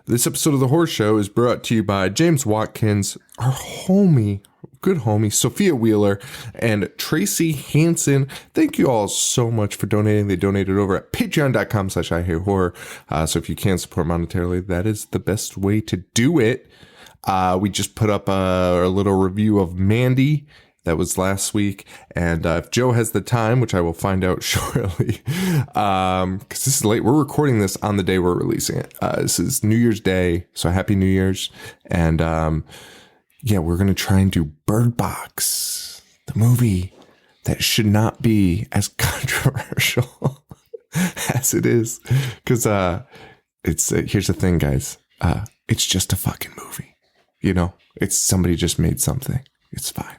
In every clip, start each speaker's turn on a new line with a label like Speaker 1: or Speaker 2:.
Speaker 1: This episode of The Horror Show is brought to you by James Watkins, our good homie, Sophia Wheeler, and Tracy Hansen. Thank you all so much for donating. They donated over at patreon.com/IHateHorror. So if you can support monetarily, that is the best way to do it. We just put up a little review of Mandy. That was last week. And if Joe has the time, which I will find out shortly, because this is late. We're recording this on the day we're releasing it. This is New Year's Day. So happy New Year's. And yeah, we're going to try and do Bird Box, the movie that should not be as controversial as it is. Because here's the thing, guys. It's just a fucking movie. You know, it's somebody just made something. It's fine.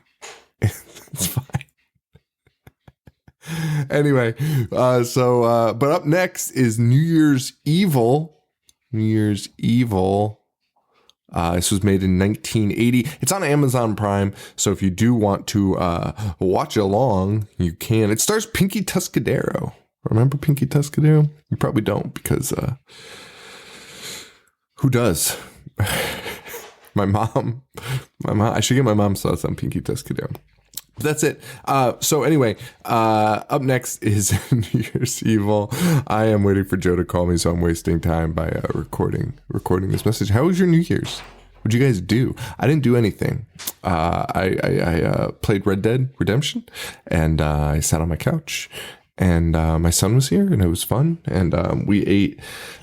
Speaker 1: It's fine. Anyway, but up next is New Year's Evil. New Year's Evil. This was made in 1980. It's on Amazon Prime, so if you do want to watch along, you can. It stars Pinky Tuscadero. Remember Pinky Tuscadero? You probably don't, because who does? My mom. I should get my mom's thoughts on Pinky Tuscadero. But that's it. So anyway, up next is New Year's Evil. I am waiting for Joe to call me, so I'm wasting time by recording this message. How was your New Year's? What'd you guys do? I didn't do anything. I played Red Dead Redemption, and I sat on my couch. And my son was here, and it was fun. And we ate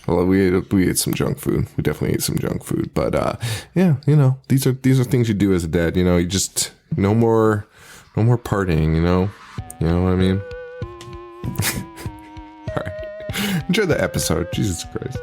Speaker 1: some junk food. We definitely ate some junk food. But yeah, you know, these are things you do as a dad. You know, you just no more partying. You know what I mean. All right, enjoy the episode. Jesus Christ.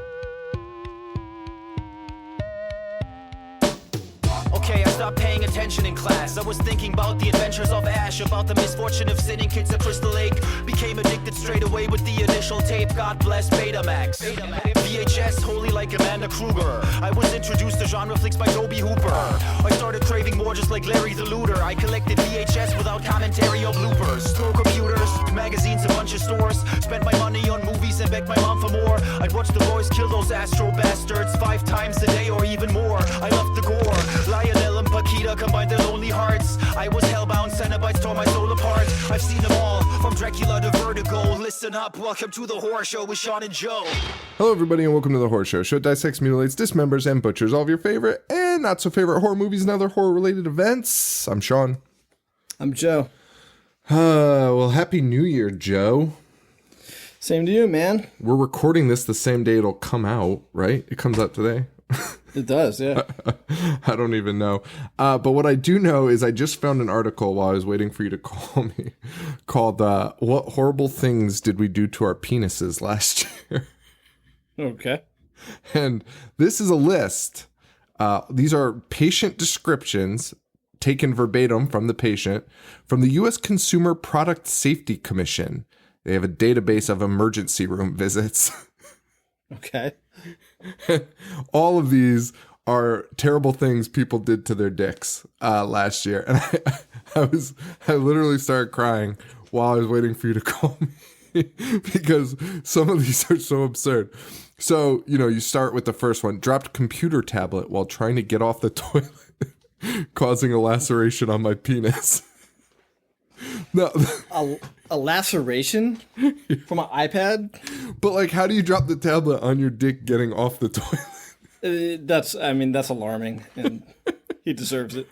Speaker 2: Okay, I stopped paying attention in class. I was thinking about the adventures of Ash, about the misfortune of sitting kids at Crystal Lake. Became addicted straight away with the initial tape. God bless Betamax. VHS, holy like Amanda Kruger. I was introduced to genre flicks by Toby Hooper. I started craving more just like Larry the Looter. I collected VHS without commentary or bloopers. Store computers, magazines, a bunch of stores. Spent my money on movies and begged my mom for more. I'd watch the boys kill those Astro bastards 5 times a day or even more. I loved the gore. Lionel and Paquita combined their lonely hearts. I was hellbound, Cenobites tore my soul apart. I've seen them all, from Dracula to Vertigo. Listen up, welcome to The Horror Show with Sean and Joe.
Speaker 1: Hello everybody and welcome to The Horror Show. Show dissects, mutilates, dismembers, and butchers all of your favorite and not so favorite horror movies and other horror related events. I'm Sean.
Speaker 3: I'm Joe.
Speaker 1: Well, Happy New Year, Joe.
Speaker 3: Same to you, man.
Speaker 1: We're recording this the same day it'll come out, right? It comes out today.
Speaker 3: It does, yeah.
Speaker 1: I don't even know. But what I do know is I just found an article while I was waiting for you to call me called What Horrible Things Did We Do to Our Penises Last Year?
Speaker 3: Okay.
Speaker 1: And this is a list. These are patient descriptions taken verbatim from the patient from the U.S. Consumer Product Safety Commission. They have a database of emergency room visits.
Speaker 3: Okay.
Speaker 1: All of these are terrible things people did to their dicks last year. And I literally started crying while I was waiting for you to call me because some of these are so absurd. So, you know, you start with the first one. Dropped computer tablet while trying to get off the toilet, causing a laceration on my penis. No.
Speaker 3: A laceration from an iPad?
Speaker 1: But like, how do you drop the tablet on your dick getting off the toilet?
Speaker 3: That's alarming, and he deserves it.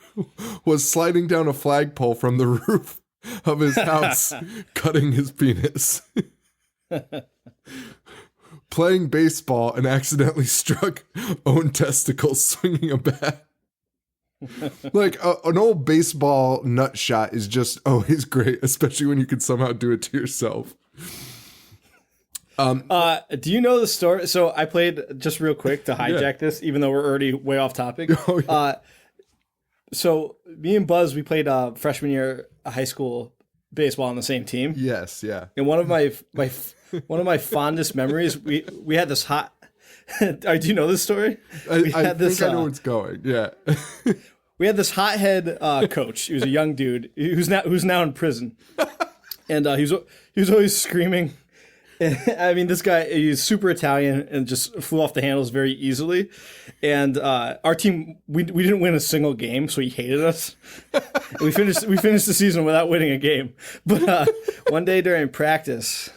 Speaker 1: Was sliding down a flagpole from the roof of his house, cutting his penis. Playing baseball and accidentally struck own testicles swinging a bat. Like an old baseball nut shot is just always great, especially when you can somehow do it to yourself.
Speaker 3: Do you know the story? So I played, just real quick to hijack this, even though we're already way off topic. Oh, yeah. So me and Buzz, we played freshman year high school baseball on the same team.
Speaker 1: Yes, yeah.
Speaker 3: And one of my fondest memories, we had this hot. Do you know this story?
Speaker 1: I think I know where it's going. Yeah.
Speaker 3: We had this hothead coach. He was a young dude who's now in prison, and he was always screaming I mean, this guy, he's super Italian and just flew off the handles very easily. And our team, we didn't win a single game, so he hated us. We finished the season without winning a game. But one day during practice,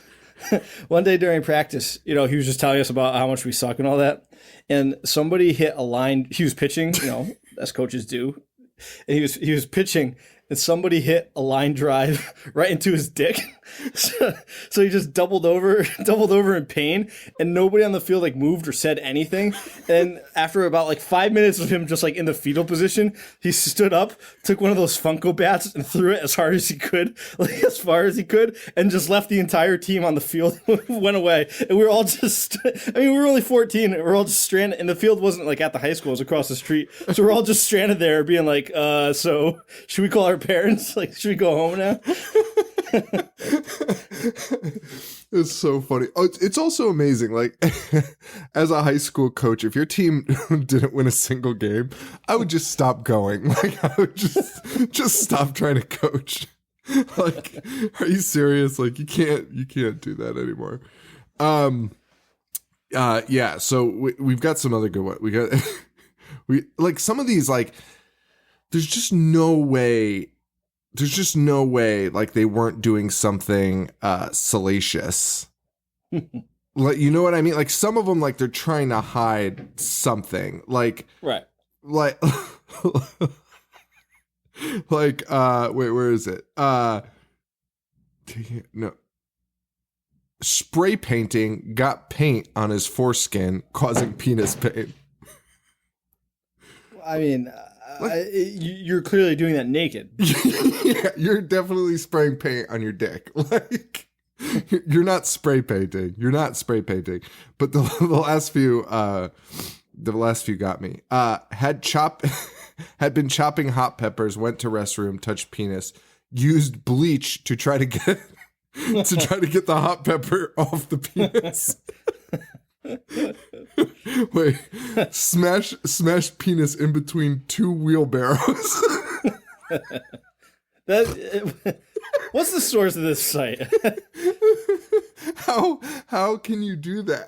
Speaker 3: he was just telling us about how much we suck and all that. And somebody hit a line. He was pitching, as coaches do. And he was pitching, and somebody hit a line drive right into his dick. So he just doubled over in pain, and nobody on the field moved or said anything. And after about 5 minutes of him just in the fetal position, he stood up, took one of those Funko bats and threw it as hard as he could, as far as he could, and just left the entire team on the field. Went away, and we were all just, we were only 14, and we were all just stranded, and the field wasn't at the high school, it was across the street. So we're all just stranded there being so should we call our parents? Should we go home now?
Speaker 1: It's so funny. Oh, it's also amazing. As a high school coach, if your team didn't win a single game, I would just stop going. I would just stop trying to coach. Are you serious? You can't do that anymore. Yeah. So we've got some other good ones. We some of these there's just no way. There's just no way they weren't doing something salacious. You know what I mean? Some of them they're trying to hide something.
Speaker 3: Right.
Speaker 1: Wait, where is it? No. Spray painting got paint on his foreskin, causing penis pain.
Speaker 3: I mean, you're clearly doing that naked.
Speaker 1: Yeah, you're definitely spraying paint on your dick. You're not spray painting. But the last few got me. Had been chopping hot peppers, went to restroom, touched penis, used bleach to try to get the hot pepper off the penis. Wait, smash penis in between two wheelbarrows.
Speaker 3: What's the source of this site?
Speaker 1: How can you do that?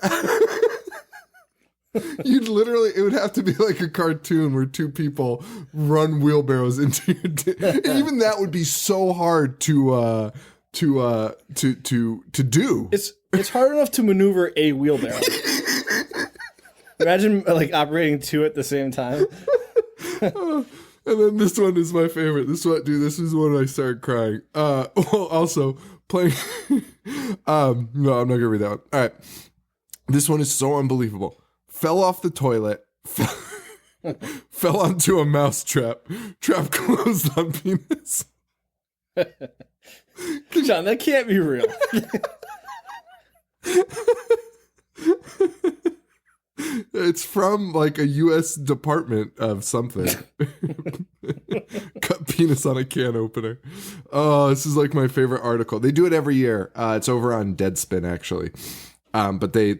Speaker 1: It would have to be a cartoon where two people run wheelbarrows into your dick. Even that would be so hard to do.
Speaker 3: It's hard enough to maneuver a wheelbarrow. Imagine operating two at the same time.
Speaker 1: And then this one is my favorite. This is when I started crying. Also playing. No, I'm not gonna read that one. All right, this one is so unbelievable. Fell off the toilet. Fell onto a mouse trap. Trap closed on penis.
Speaker 3: John, that can't be real.
Speaker 1: It's from a U.S. Department of something. Cut penis on a can opener. Oh, this is my favorite article. They do it every year. It's over on Deadspin actually. But they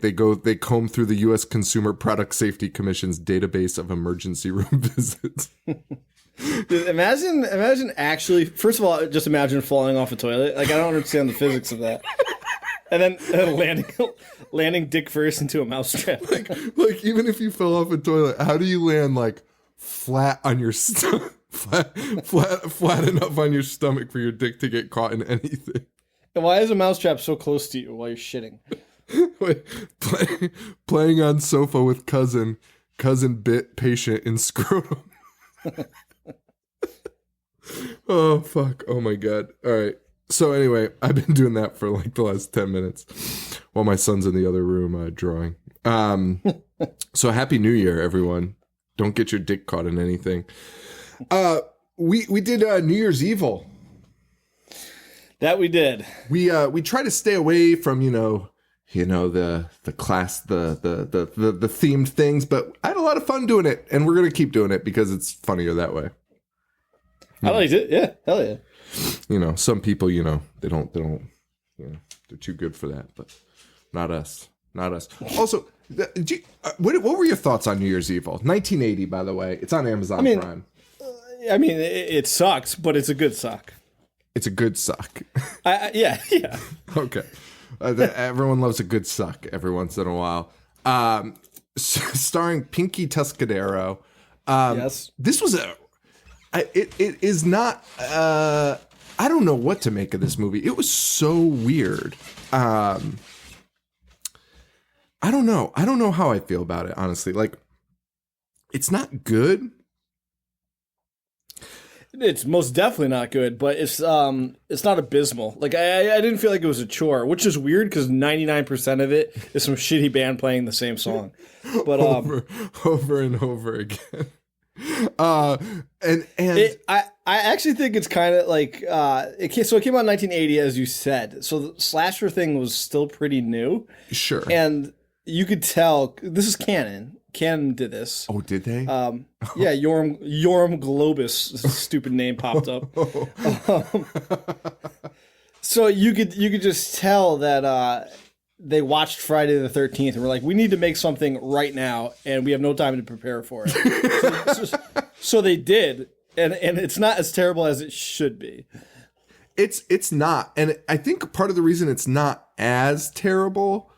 Speaker 1: comb through the U.S. Consumer Product Safety Commission's database of emergency room visits.
Speaker 3: Dude, imagine actually. First of all, just imagine falling off a toilet. I don't understand the physics of that. And then landing dick first into a mousetrap.
Speaker 1: Even if you fell off a toilet, how do you land flat on your stomach, flat enough on your stomach for your dick to get caught in anything?
Speaker 3: And why is a mousetrap so close to you while you're shitting?
Speaker 1: Playing on sofa with cousin bit patient in scrotum. Oh fuck! Oh my god! All right. So anyway, I've been doing that for the last 10 minutes while my son's in the other room drawing. So happy New Year, everyone. Don't get your dick caught in anything. We did New Year's Evil.
Speaker 3: That we did.
Speaker 1: We try to stay away from, the class, the themed things, but I had a lot of fun doing it, and we're going to keep doing it because it's funnier that way.
Speaker 3: I liked it. Yeah. Hell yeah.
Speaker 1: Some people, they don't, they're too good for that, but not us. Also, what were your thoughts on New Year's Evil? 1980, by the way. It's on Amazon Prime.
Speaker 3: It sucks, but it's a good suck.
Speaker 1: It's a good suck.
Speaker 3: Yeah.
Speaker 1: Okay. Everyone loves a good suck every once in a while. Starring Pinky Tuscadero.
Speaker 3: Yes.
Speaker 1: This was it is not, I don't know what to make of this movie. It was so weird. I don't know. I don't know how I feel about it, honestly. Like, it's not good.
Speaker 3: It's most definitely not good, but it's not abysmal. Like I didn't feel like it was a chore, which is weird because 99% of it is some shitty band playing the same song, but
Speaker 1: over and over again.
Speaker 3: I actually think it's kind of like it came out in 1980, as you said. So the slasher thing was still pretty new,
Speaker 1: sure,
Speaker 3: and you could tell this is canon. Canon did this.
Speaker 1: Oh, did they?
Speaker 3: Yeah, Yorm Globus, stupid name popped up. So you could just tell that they watched Friday the 13th and were like, we need to make something right now, and we have no time to prepare for it. So they did, and it's not as terrible as it should be.
Speaker 1: It's not, and I think part of the reason it's not as terrible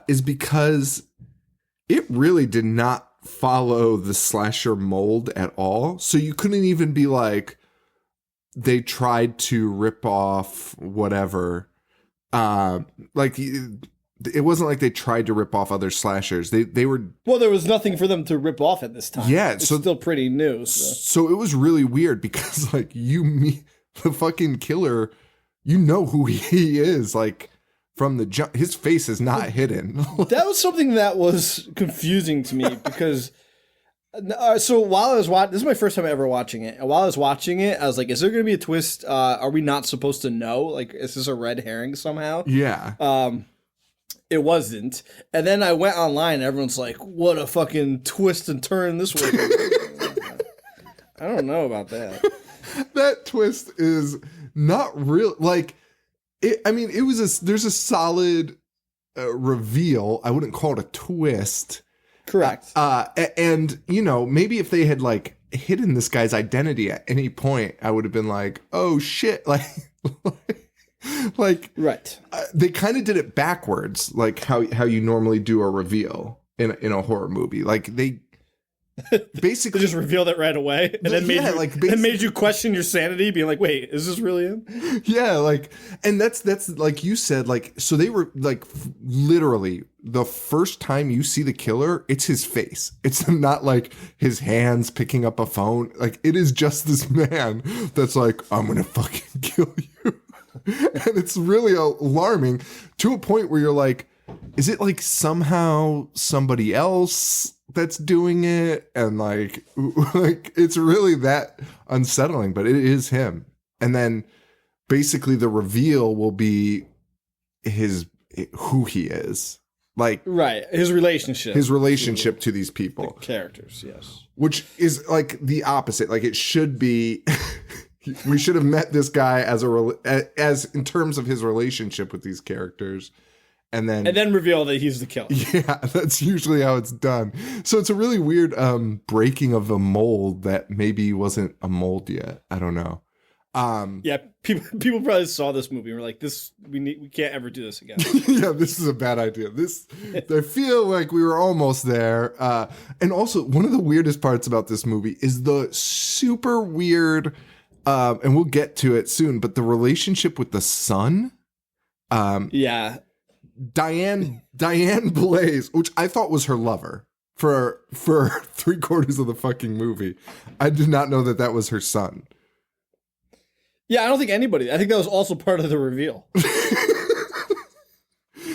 Speaker 1: is because it really did not follow the slasher mold at all. So you couldn't even be like, they tried to rip off whatever. Like, it wasn't like they tried to rip off other slashers. They were...
Speaker 3: Well, there was nothing for them to rip off at this time.
Speaker 1: Yeah.
Speaker 3: It's still pretty new.
Speaker 1: So it was really weird because, like, the fucking killer, you know who he is, like... From the jump, his face is not hidden.
Speaker 3: That was something that was confusing to me because, so while I was watching, this is my first time ever watching it. And while I was watching it, I was like, is there going to be a twist? Are we not supposed to know? Like, is this a red herring somehow?
Speaker 1: Yeah.
Speaker 3: It wasn't. And then I went online and everyone's like, what a fucking twist and turn this way. I don't know about that.
Speaker 1: That twist is not real. Like, there's a solid reveal. I wouldn't call it a twist.
Speaker 3: Correct.
Speaker 1: And, maybe if they had, like, hidden this guy's identity at any point, I would have been like, oh, shit. Like,
Speaker 3: right.
Speaker 1: They kind of did it backwards, like how you normally do a reveal in a horror movie. Like, they... Basically,
Speaker 3: they just revealed it right away, and then made you question your sanity, being like, "Wait, is this really him?"
Speaker 1: Yeah, like, and that's like you said, like, so they were like literally the first time you see the killer, it's his face. It's not like his hands picking up a phone. Like, it is just this man that's like, "I'm gonna fucking kill you," and it's really alarming to a point where you're like, "Is it like somehow somebody else that's doing it?" And like it's really that unsettling, but it is him. And then basically the reveal will be who he is, like,
Speaker 3: right, his relationship
Speaker 1: to these people,
Speaker 3: the characters, yes,
Speaker 1: which is like the opposite. Like, it should be we should have met this guy as in terms of his relationship with these characters. And then
Speaker 3: reveal that he's the killer.
Speaker 1: Yeah, that's usually how it's done. So it's a really weird breaking of a mold that maybe wasn't a mold yet. I don't know.
Speaker 3: Yeah, people probably saw this movie and were like, we can't ever do this again.
Speaker 1: Yeah, this is a bad idea. I feel like we were almost there. And also, one of the weirdest parts about this movie is the super weird, and we'll get to it soon, but the relationship with the son.
Speaker 3: Yeah.
Speaker 1: Diane Blaze, which I thought was her lover for 3/4 of the fucking movie. I did not know that was her son.
Speaker 3: Yeah, I don't think anybody. I think that was also part of the reveal.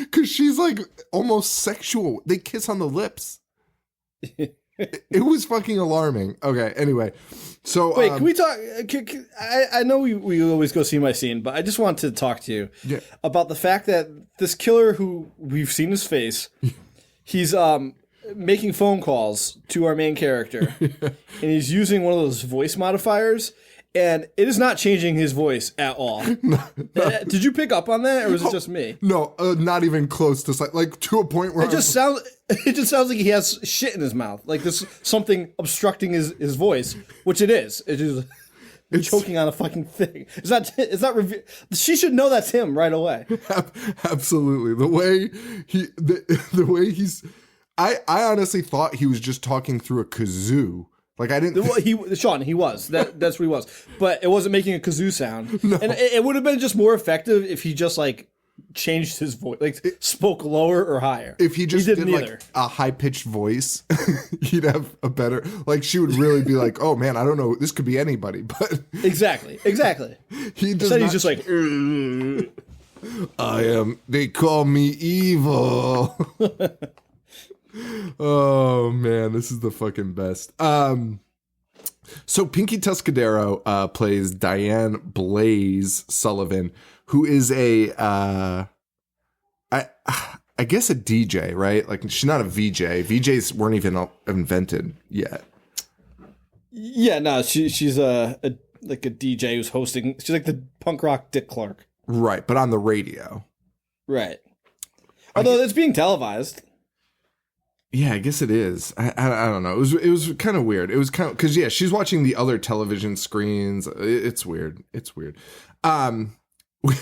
Speaker 3: Because
Speaker 1: she's like almost sexual. They kiss on the lips. It was fucking alarming. Okay, anyway. So
Speaker 3: wait, can we talk? I know we always go scene by scene, but I just want to talk to you about the fact that this killer, who we've seen his face, he's making phone calls to our main character, and he's using one of those voice modifiers, and it is not changing his voice at all. No. Did you pick up on that, or was it just me?
Speaker 1: No, not even close to like to a point where
Speaker 3: it just sounds like he has shit in his mouth, like there's something obstructing his voice, which it is. It is. choking on a fucking thing. She should know that's him right away.
Speaker 1: Absolutely. The way he's, I honestly thought he was just talking through a kazoo. Like I didn't.
Speaker 3: Sean, he was. That's what he was. But it wasn't making a kazoo sound.
Speaker 1: No.
Speaker 3: And it would have been just more effective if he just like changed his voice, like spoke lower or higher.
Speaker 1: If he just did like a high pitched voice, he'd have a better. Like she would really be like, "Oh man, I don't know. This could be anybody." But
Speaker 3: exactly.
Speaker 1: He does
Speaker 3: Instead, he's just like,
Speaker 1: "I am. They call me evil." Oh man, this is the fucking best. So Pinky Tuscadero plays Diane Blaze Sullivan, who is I guess a DJ, right? Like she's not a VJ. VJs weren't even invented yet.
Speaker 3: Yeah, no, she's a DJ who's hosting. She's like the punk rock Dick Clark,
Speaker 1: right? But on the radio,
Speaker 3: right? Although it's being televised.
Speaker 1: Yeah, I guess it is. I don't know. It was kind of weird. It was kind of because she's watching the other television screens. It's weird.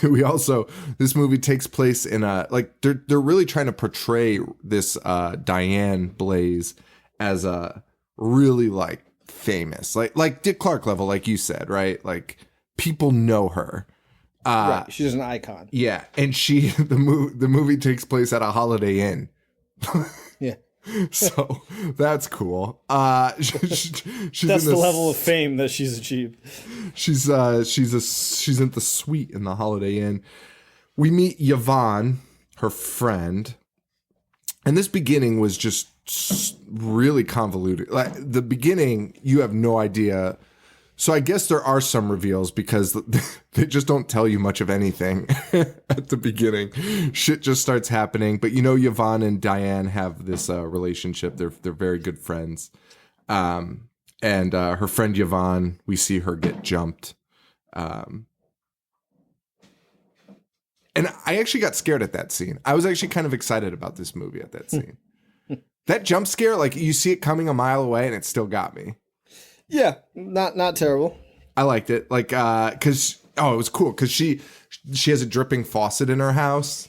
Speaker 1: We also, this movie takes place in they're really trying to portray this Diane Blaze as a really like famous, like Dick Clark level, like you said, right? Like people know her.
Speaker 3: Right. She's an icon.
Speaker 1: Yeah, and the movie takes place at a Holiday Inn.
Speaker 3: Yeah.
Speaker 1: So that's cool. She's
Speaker 3: that's the level of fame that she's achieved.
Speaker 1: She's in the suite in the Holiday Inn. We meet Yvonne, her friend, and this beginning was just really convoluted. Like the beginning, you have no idea. So I guess there are some reveals because they just don't tell you much of anything at the beginning. Shit just starts happening. But Yvonne and Diane have this relationship. They're very good friends. And her friend Yvonne, we see her get jumped. And I actually got scared at that scene. I was actually kind of excited about this movie at that scene. That jump scare, like you see it coming a mile away and it still got me.
Speaker 3: Yeah, not terrible.
Speaker 1: I liked it, like, because it was cool because she has a dripping faucet in her house.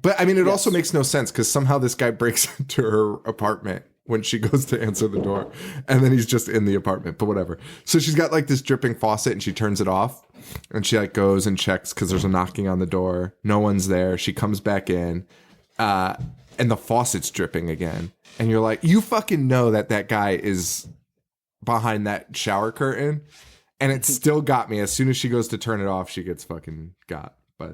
Speaker 1: But I mean, it also makes no sense because somehow this guy breaks into her apartment when she goes to answer the door, and then he's just in the apartment. But whatever. So she's got like this dripping faucet, and she turns it off, and she like goes and checks because there's a knocking on the door. No one's there. She comes back in, and the faucet's dripping again, and you're like, you fucking know that guy is behind that shower curtain, and it still got me. As soon as she goes to turn it off, she gets fucking got by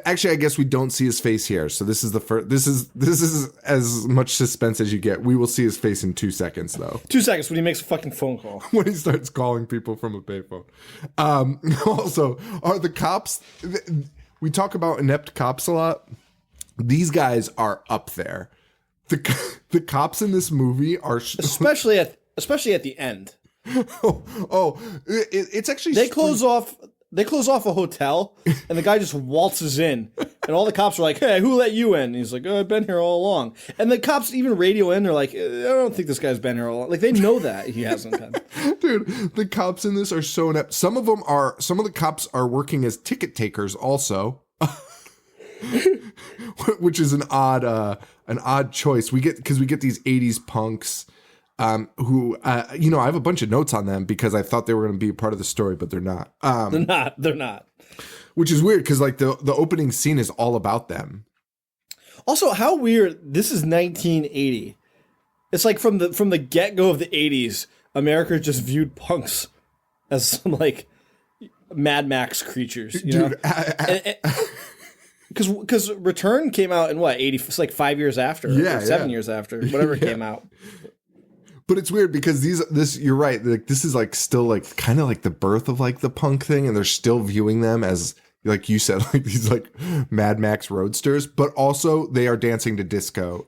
Speaker 1: actually, I guess we don't see his face here, so this is the first. This is as much suspense as you get. We will see his face in 2 seconds, though.
Speaker 3: 2 seconds when he makes a fucking phone call.
Speaker 1: When he starts calling people from a payphone. Also, are the cops? We talk about inept cops a lot. These guys are up there. The cops in this movie are
Speaker 3: especially at the end.
Speaker 1: It's actually
Speaker 3: they close off a hotel and the guy just waltzes in and all the cops are like, "Hey, who let you in?" And he's like, "Oh, I've been here all along." And the cops even radio in. They're like, "I don't think this guy's been here all along." Like they know that he hasn't been.
Speaker 1: Dude, the cops in this are so inept. Some of the cops are working as ticket takers also. Which is an odd choice. We get these 80s punks who I have a bunch of notes on them because I thought they were going to be a part of the story, but they're not.
Speaker 3: They're not.
Speaker 1: Which is weird because like the opening scene is all about them. Also,
Speaker 3: how weird. This is 1980. It's like from the get-go of the 80s, America just viewed punks as some like Mad Max creatures,
Speaker 1: Dude,
Speaker 3: Because Return came out in what, 80? It's like 5 years after, or 7 years after, whatever came out.
Speaker 1: But it's weird because this you're right. Like this is like still like kind of like the birth of like the punk thing, and they're still viewing them as, like you said, like these like Mad Max roadsters. But also they are dancing to disco,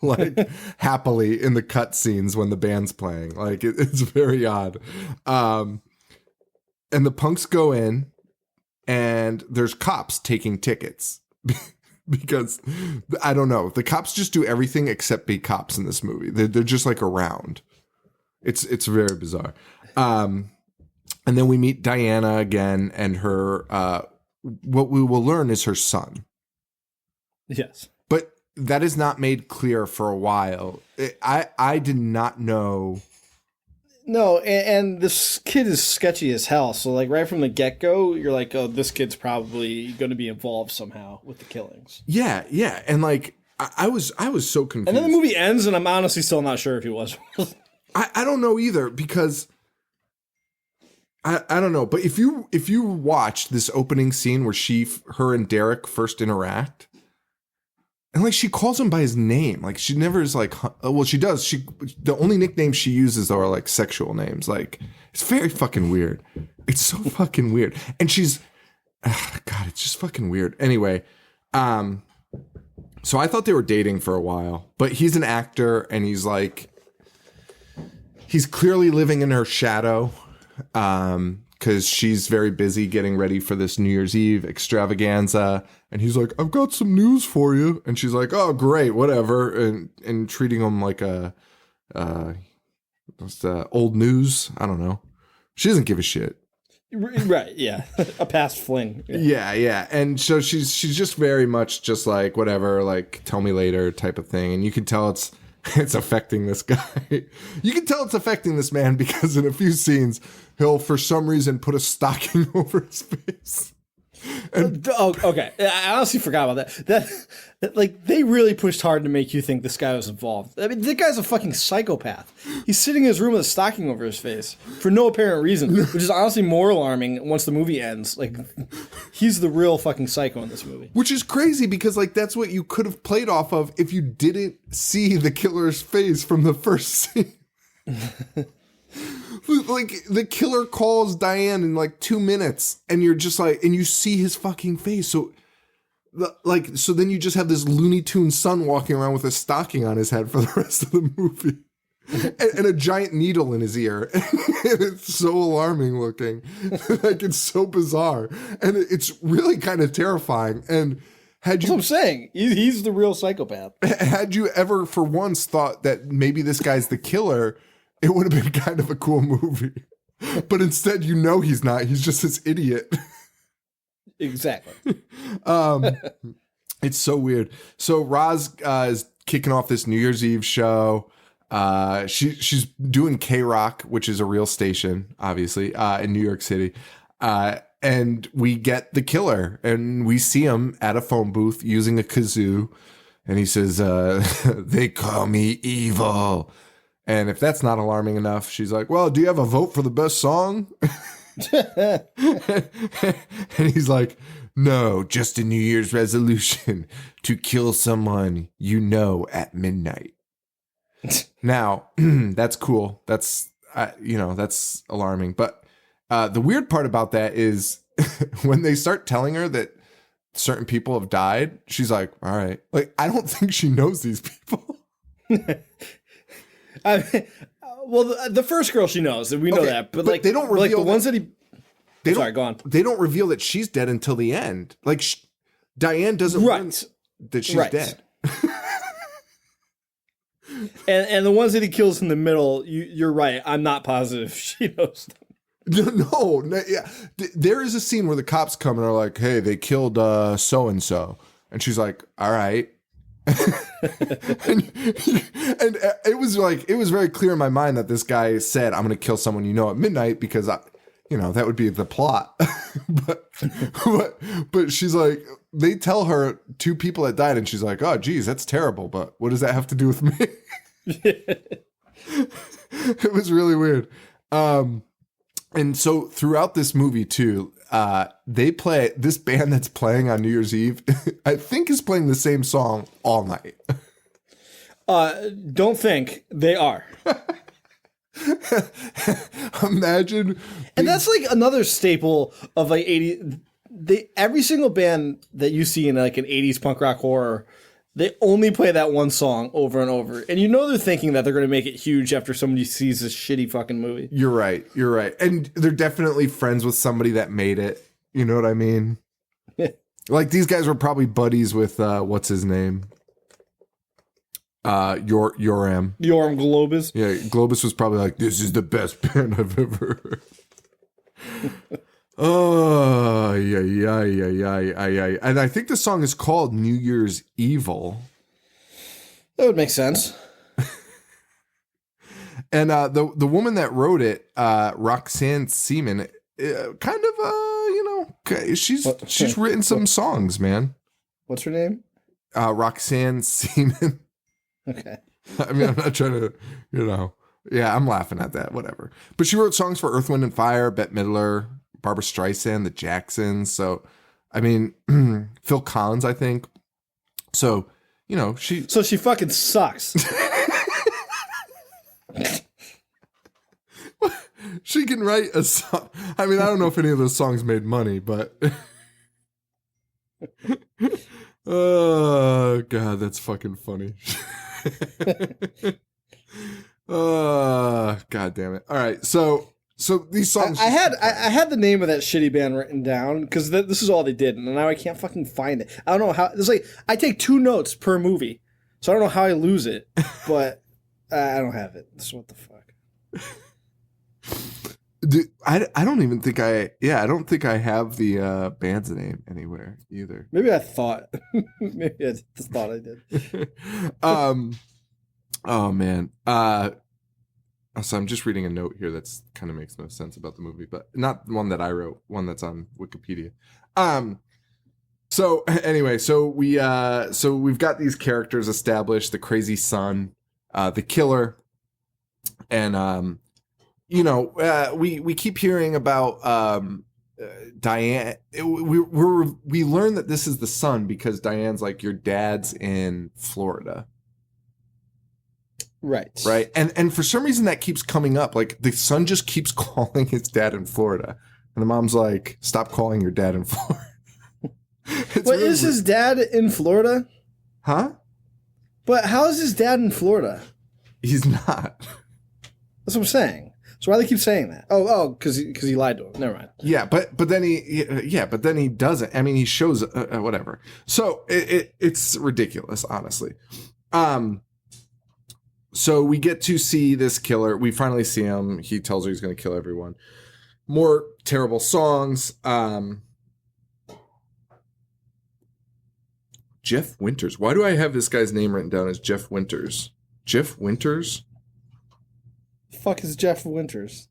Speaker 1: like happily in the cut scenes when the band's playing. Like it's very odd. And the punks go in. And there's cops taking tickets because I don't know. The cops just do everything except be cops in this movie. They're just like around. It's very bizarre. And then we meet Diana again, and her what we will learn is her son.
Speaker 3: Yes.
Speaker 1: But that is not made clear for a while. I did not know.
Speaker 3: No, and this kid is sketchy as hell. So, like, right from the get-go, you're like, oh, this kid's probably going to be involved somehow with the killings.
Speaker 1: Yeah. And, like, I was so confused.
Speaker 3: And then the movie ends, and I'm honestly still not sure if he was.
Speaker 1: I don't know either, because I don't know. But if you watch this opening scene where her and Derek first interact, and like she calls him by his name, like she never is like, well, she does. The only nicknames she uses are like sexual names. Like, it's very fucking weird. It's so fucking weird. And she's, God, it's just fucking weird. Anyway, so I thought they were dating for a while, but he's an actor, and he's clearly living in her shadow, because she's very busy getting ready for this New Year's Eve extravaganza. And he's like, I've got some news for you. And she's like, oh, great, whatever. And treating him like what's the old news? I don't know. She doesn't give a shit.
Speaker 3: Right, yeah. A past fling.
Speaker 1: Yeah. And so she's just very much just like, whatever, like, tell me later type of thing. And you can tell it's affecting this guy. You can tell it's affecting this man, because in a few scenes, he'll, for some reason, put a stocking over his face.
Speaker 3: Okay. I honestly forgot about that. That, like, they really pushed hard to make you think this guy was involved. I mean, this guy's a fucking psychopath. He's sitting in his room with a stocking over his face for no apparent reason, which is honestly more alarming once the movie ends. Like, he's the real fucking psycho in this movie.
Speaker 1: Which is crazy, because, like, that's what you could have played off of if you didn't see the killer's face from the first scene. Like, the killer calls Diane in like 2 minutes, and you're just like, and you see his fucking face. So then you just have this Looney Tunes son walking around with a stocking on his head for the rest of the movie, and a giant needle in his ear. And it's so alarming looking. Like, it's so bizarre, and it's really kind of terrifying. And
Speaker 3: that's what I'm saying. He's the real psychopath.
Speaker 1: Had you ever for once thought that maybe this guy's the killer, it would have been kind of a cool movie. But instead, he's not. He's just this idiot.
Speaker 3: Exactly.
Speaker 1: It's so weird. So Roz is kicking off this New Year's Eve show. She's doing K-Rock, which is a real station, obviously, in New York City. And we get the killer, and we see him at a phone booth using a kazoo. And he says, they call me evil. And if that's not alarming enough, she's like, well, do you have a vote for the best song? And he's like, no, just a New Year's resolution to kill someone at midnight. Now, that's cool. That's, that's alarming. But the weird part about that is when they start telling her that certain people have died, she's like, all right. Like, I don't think she knows these people.
Speaker 3: Well, the first girl she knows, and we know that, but like
Speaker 1: they don't reveal
Speaker 3: like the ones that he. Sorry, go on.
Speaker 1: They don't reveal that she's dead until the end. Like, Diane doesn't learn that she's dead.
Speaker 3: and the ones that he kills in the middle, you're right. I'm not positive she knows them.
Speaker 1: No, yeah. There is a scene where the cops come and are like, "Hey, they killed so and so," and she's like, "All right." and it was very clear in my mind that this guy said, I'm going to kill someone at midnight, because that would be the plot. but she's like, they tell her 2 people had died, and she's like, oh geez, that's terrible, but what does that have to do with me? It was really weird. And so throughout this movie too, they play this band that's playing on New Year's Eve, I think is playing the same song all night.
Speaker 3: Don't think they are.
Speaker 1: Imagine.
Speaker 3: And that's like another staple of like 80. Every single band that you see in like an 80s punk rock horror, they only play that one song over and over. And they're thinking that they're going to make it huge after somebody sees this shitty fucking movie.
Speaker 1: You're right. And they're definitely friends with somebody that made it. You know what I mean? Like, these guys were probably buddies with, what's his name? Yoram.
Speaker 3: Yoram Globus.
Speaker 1: Yeah, Globus was probably like, this is the best band I've ever heard. Oh, yeah. And I think the song is called New Year's Evil.
Speaker 3: That would make sense.
Speaker 1: And the woman that wrote it, Roxanne Seaman, kind of, she's written some songs, man.
Speaker 3: What's her name?
Speaker 1: Roxanne Seaman.
Speaker 3: Okay.
Speaker 1: I mean, I'm not trying to, yeah, I'm laughing at that, whatever. But she wrote songs for Earth, Wind and Fire, Bette Midler, Barbra Streisand, the Jacksons. So, I mean, Phil Collins, I think. So, she...
Speaker 3: So she fucking sucks.
Speaker 1: She can write a song. I mean, I don't know if any of those songs made money, but... Oh, God, that's fucking funny. God damn it. All right, so these songs...
Speaker 3: I had the name of that shitty band written down, because this is all they did, and now I can't fucking find it. I don't know how... It's like, I take 2 notes per movie, so I don't know how I lose it, but I don't have it. So what the fuck?
Speaker 1: Dude, I don't even think I don't think I have the band's name anywhere either.
Speaker 3: Maybe I thought. Maybe I just thought I did.
Speaker 1: Oh man. So I'm just reading a note here that's kind of makes no sense about the movie, but not one that I wrote, one that's on Wikipedia. So anyway, so we've got these characters established, the crazy son, the killer, and we keep hearing about Diane. We learn that this is the son because Diane's like, your dad's in Florida. Right. And for some reason that keeps coming up. Like the son just keeps calling his dad in Florida. And the mom's like, stop calling your dad in Florida.
Speaker 3: Is his dad in Florida?
Speaker 1: Huh?
Speaker 3: But how is his dad in Florida?
Speaker 1: He's not.
Speaker 3: That's what I'm saying. So why do they keep saying that? Oh, because he lied to him. Never mind.
Speaker 1: Yeah, but then he doesn't. I mean, he shows whatever. So it's ridiculous, honestly. So we get to see this killer. We finally see him. He tells her he's going to kill everyone. More terrible songs. Jeff Winters. Why do I have this guy's name written down as Jeff Winters? Jeff Winters?
Speaker 3: The fuck is Jeff Winters?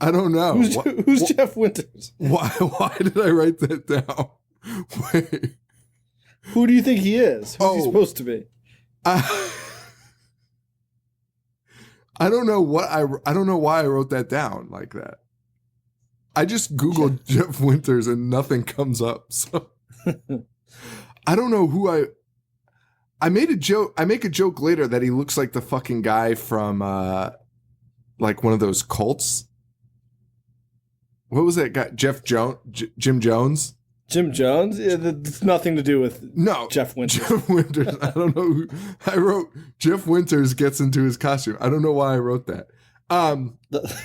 Speaker 1: I don't know.
Speaker 3: Who's Jeff Winters?
Speaker 1: Why did I write that down? Wait.
Speaker 3: Who do you think he is? Who's he supposed to be?
Speaker 1: I don't know I don't know why I wrote that down like that. I just Googled Jeff Winters and nothing comes up. So I don't know who I made a joke. I make a joke later that he looks like the fucking guy from like one of those cults. What was that guy? Jim Jones?
Speaker 3: Jim Jones? Yeah, that's nothing to do with Jeff Winters.
Speaker 1: Jeff Winters. I don't know who. I wrote Jeff Winters gets into his costume. I don't know why I wrote that.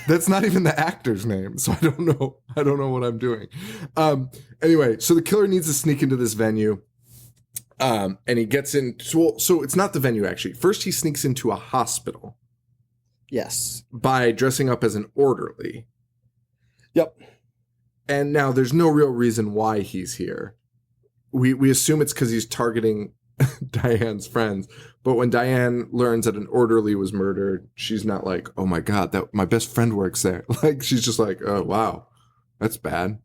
Speaker 1: That's not even the actor's name, so I don't know what I'm doing. Anyway, so the killer needs to sneak into this venue. And he gets in. So it's not the venue, actually. First, he sneaks into a hospital.
Speaker 3: Yes. By
Speaker 1: dressing up as an orderly.
Speaker 3: Yep.
Speaker 1: And now there's no real reason why he's here. We assume it's because he's targeting Diane's friends. But when Diane learns that an orderly was murdered, she's not like, oh my God, that my best friend works there. Like, she's just like, oh, wow, that's bad.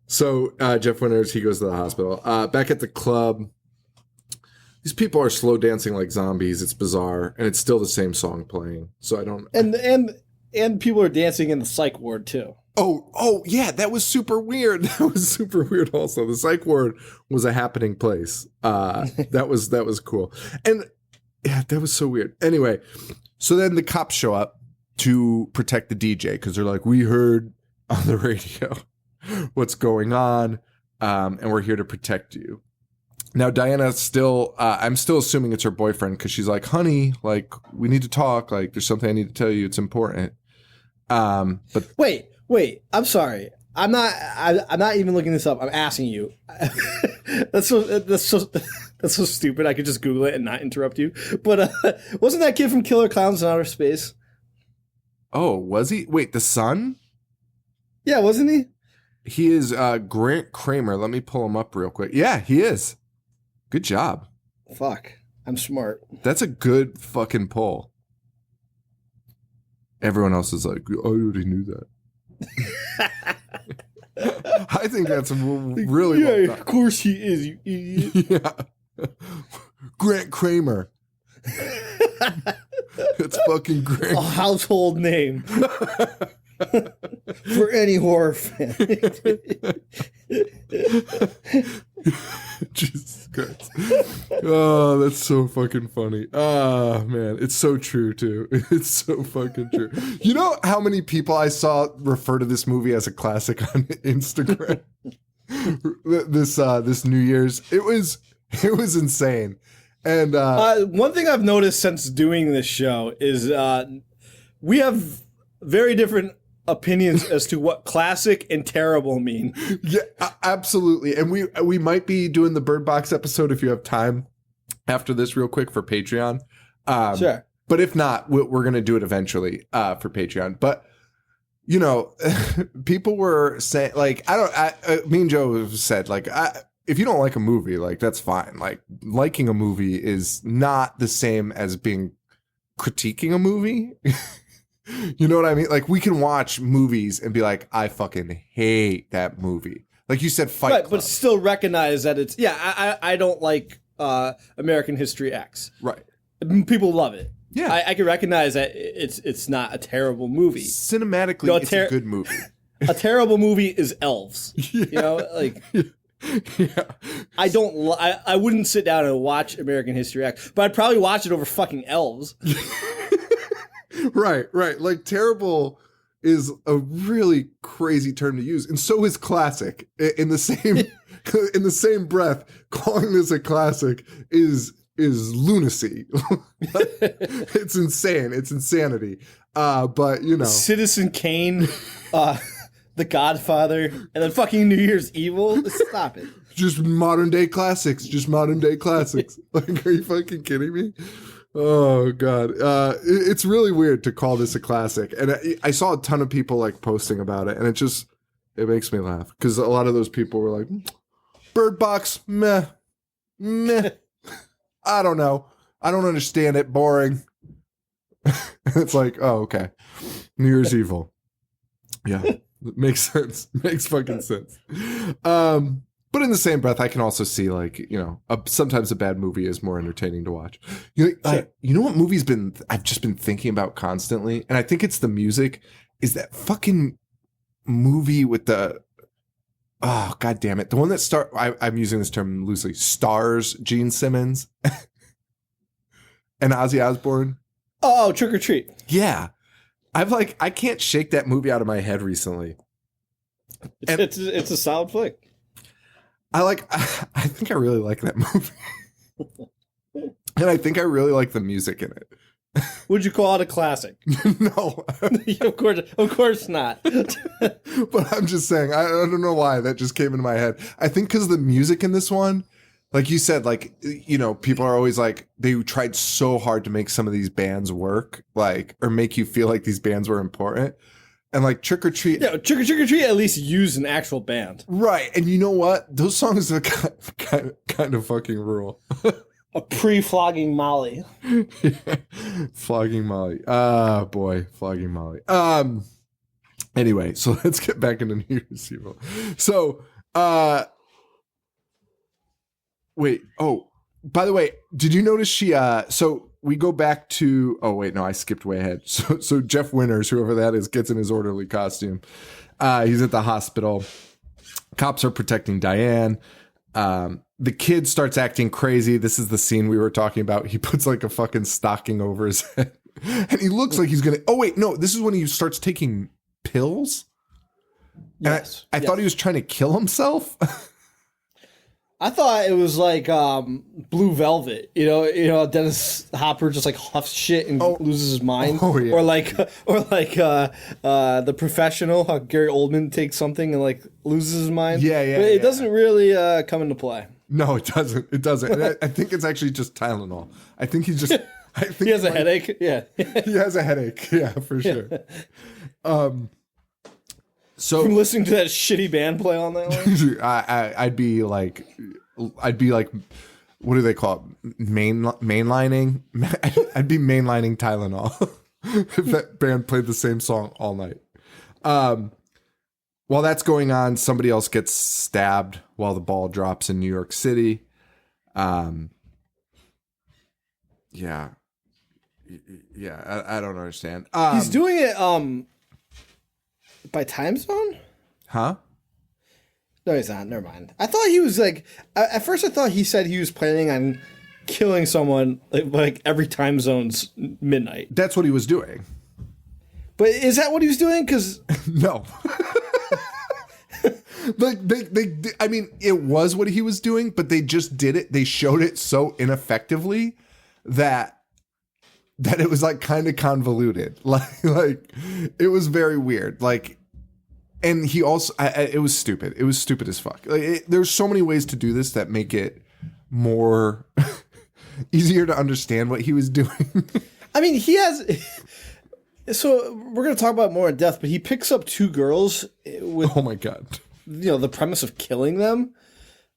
Speaker 1: So Jeff Winters, he goes to the hospital. Back at the club, these people are slow dancing like zombies. It's bizarre. And it's still the same song playing. So I don't...
Speaker 3: And people are dancing in the psych ward, too.
Speaker 1: Oh, yeah, that was super weird. That was super weird also. The psych ward was a happening place. That was cool. And yeah, that was so weird. Anyway, so then the cops show up to protect the DJ because they're like, we heard on the radio what's going on, and we're here to protect you. Now, Diana still, I'm still assuming it's her boyfriend because she's like, honey, like, we need to talk. Like, there's something I need to tell you. It's important. But
Speaker 3: Wait, I'm sorry. I'm not even looking this up. I'm asking you. That's so stupid. I could just Google it and not interrupt you. But wasn't that kid from Killer Clowns in Outer Space?
Speaker 1: Oh, was he? Wait, the son?
Speaker 3: Yeah, wasn't he?
Speaker 1: He is Grant Kramer. Let me pull him up real quick. Yeah, he is. Good job.
Speaker 3: Fuck. I'm smart.
Speaker 1: That's a good fucking pull. Everyone else is like, I already knew that. I think that's really well done.
Speaker 3: Of course he is, you idiot.
Speaker 1: Yeah. Grant Kramer. It's fucking Grant.
Speaker 3: A household name. For any horror fan.
Speaker 1: Jesus Christ. Oh, that's so fucking funny. Oh, man. It's so true, too. It's so fucking true. You know how many people I saw refer to this movie as a classic on Instagram? This New Year's. It was insane. And
Speaker 3: one thing I've noticed since doing this show is we have very different opinions as to what classic and terrible mean.
Speaker 1: Yeah, absolutely. And we might be doing the Bird Box episode if you have time after this real quick for Patreon.
Speaker 3: Sure.
Speaker 1: But if not, we're going to do it eventually for Patreon. But, you know, people were saying, like, me and Joe said, like, if you don't like a movie, like, that's fine. Like, liking a movie is not the same as being critiquing a movie. You know what I mean? Like, we can watch movies and be like, I fucking hate that movie. Like you said, Fight Club.
Speaker 3: But still recognize that it's, I don't like American History X.
Speaker 1: Right.
Speaker 3: People love it.
Speaker 1: Yeah.
Speaker 3: I can recognize that it's not a terrible movie.
Speaker 1: Cinematically, it's a good movie.
Speaker 3: A terrible movie is Elves.
Speaker 1: Yeah.
Speaker 3: You know, like...
Speaker 1: Yeah.
Speaker 3: I wouldn't sit down and watch American History X, but I'd probably watch it over fucking Elves.
Speaker 1: Right. Like, terrible is a really crazy term to use, and so is classic. In the same breath, calling this a classic is lunacy. It's insane. It's insanity. But you know, Citizen
Speaker 3: Kane, The Godfather, and then fucking New Year's Evil. Stop it.
Speaker 1: Just modern day classics. Like, are you fucking kidding me? Oh God. It's really weird to call this a classic. And I saw a ton of people like posting about it, and it makes me laugh because a lot of those people were like, Bird Box, meh. I don't know. I don't understand it. Boring. It's like, oh, okay. New Year's Evil. Yeah. It makes sense. Makes fucking sense. But in the same breath, I can also see, like, you know, sometimes a bad movie is more entertaining to watch. You know what movie's I've just been thinking about constantly, and I think it's the music, is that fucking movie with the, oh, God damn it. The one that I'm using this term loosely, stars Gene Simmons and Ozzy Osbourne.
Speaker 3: Oh, Trick or Treat.
Speaker 1: Yeah. I can't shake that movie out of my head recently.
Speaker 3: It's a solid flick.
Speaker 1: I think I really like that movie. And I think I really like the music in it.
Speaker 3: Would you call it a classic?
Speaker 1: No.
Speaker 3: Of course not.
Speaker 1: But I'm just saying, I don't know why that just came into my head. I think because the music in this one, like you said, like, you know, people are always like, they tried so hard to make some of these bands work, like, or make you feel like these bands were important. And like Trick or Treat.
Speaker 3: Yeah, Trick or Treat at least used an actual band.
Speaker 1: Right. And you know what? Those songs are kind of fucking rule.
Speaker 3: A pre-flogging Molly.
Speaker 1: Flogging Molly. Ah, boy. Flogging Molly. Anyway, so let's get back into New Year's Evil. So, wait. Oh, by the way, did you notice so we go back to, oh wait, no, I skipped way ahead. So Jeff Winters, whoever that is, gets in his orderly costume. He's at the hospital. Cops are protecting Diane. The kid starts acting crazy. This is the scene we were talking about. He puts like a fucking stocking over his head. And he looks like he's going to, oh wait, no, this is when he starts taking pills.
Speaker 3: Yes.
Speaker 1: I thought he was trying to kill himself.
Speaker 3: I thought it was like Blue Velvet, Dennis Hopper just like huffs shit and loses his mind,
Speaker 1: yeah.
Speaker 3: or like The Professional, how Gary Oldman takes something and like loses his mind.
Speaker 1: Yeah,
Speaker 3: But it doesn't really come into play.
Speaker 1: No, it doesn't. It doesn't. And I think it's actually just Tylenol. I think he just. I think
Speaker 3: he has a headache. Yeah,
Speaker 1: he has a headache. Yeah, for sure. So
Speaker 3: from listening to that shitty band play on that one,
Speaker 1: I'd be like, what do they call it? Mainlining. I'd be mainlining Tylenol if that band played the same song all night. While that's going on, somebody else gets stabbed while the ball drops in New York City. Yeah. I don't understand.
Speaker 3: He's doing it by time zone?
Speaker 1: Huh?
Speaker 3: No, he's not. Never mind. I thought he was like. At first, I thought he said he was planning on killing someone like every time zone's midnight.
Speaker 1: That's what he was doing.
Speaker 3: But is that what he was doing? Because
Speaker 1: no. Like I mean, it was what he was doing, but they just did it. They showed it so ineffectively that it was like kind of convoluted. Like it was very weird. Like, and he also, it was stupid. It was stupid as fuck. Like, there's so many ways to do this that make it more easier to understand what he was doing.
Speaker 3: I mean, he has. So we're gonna talk about more in depth, but he picks up two girls with.
Speaker 1: Oh my god.
Speaker 3: The premise of killing them.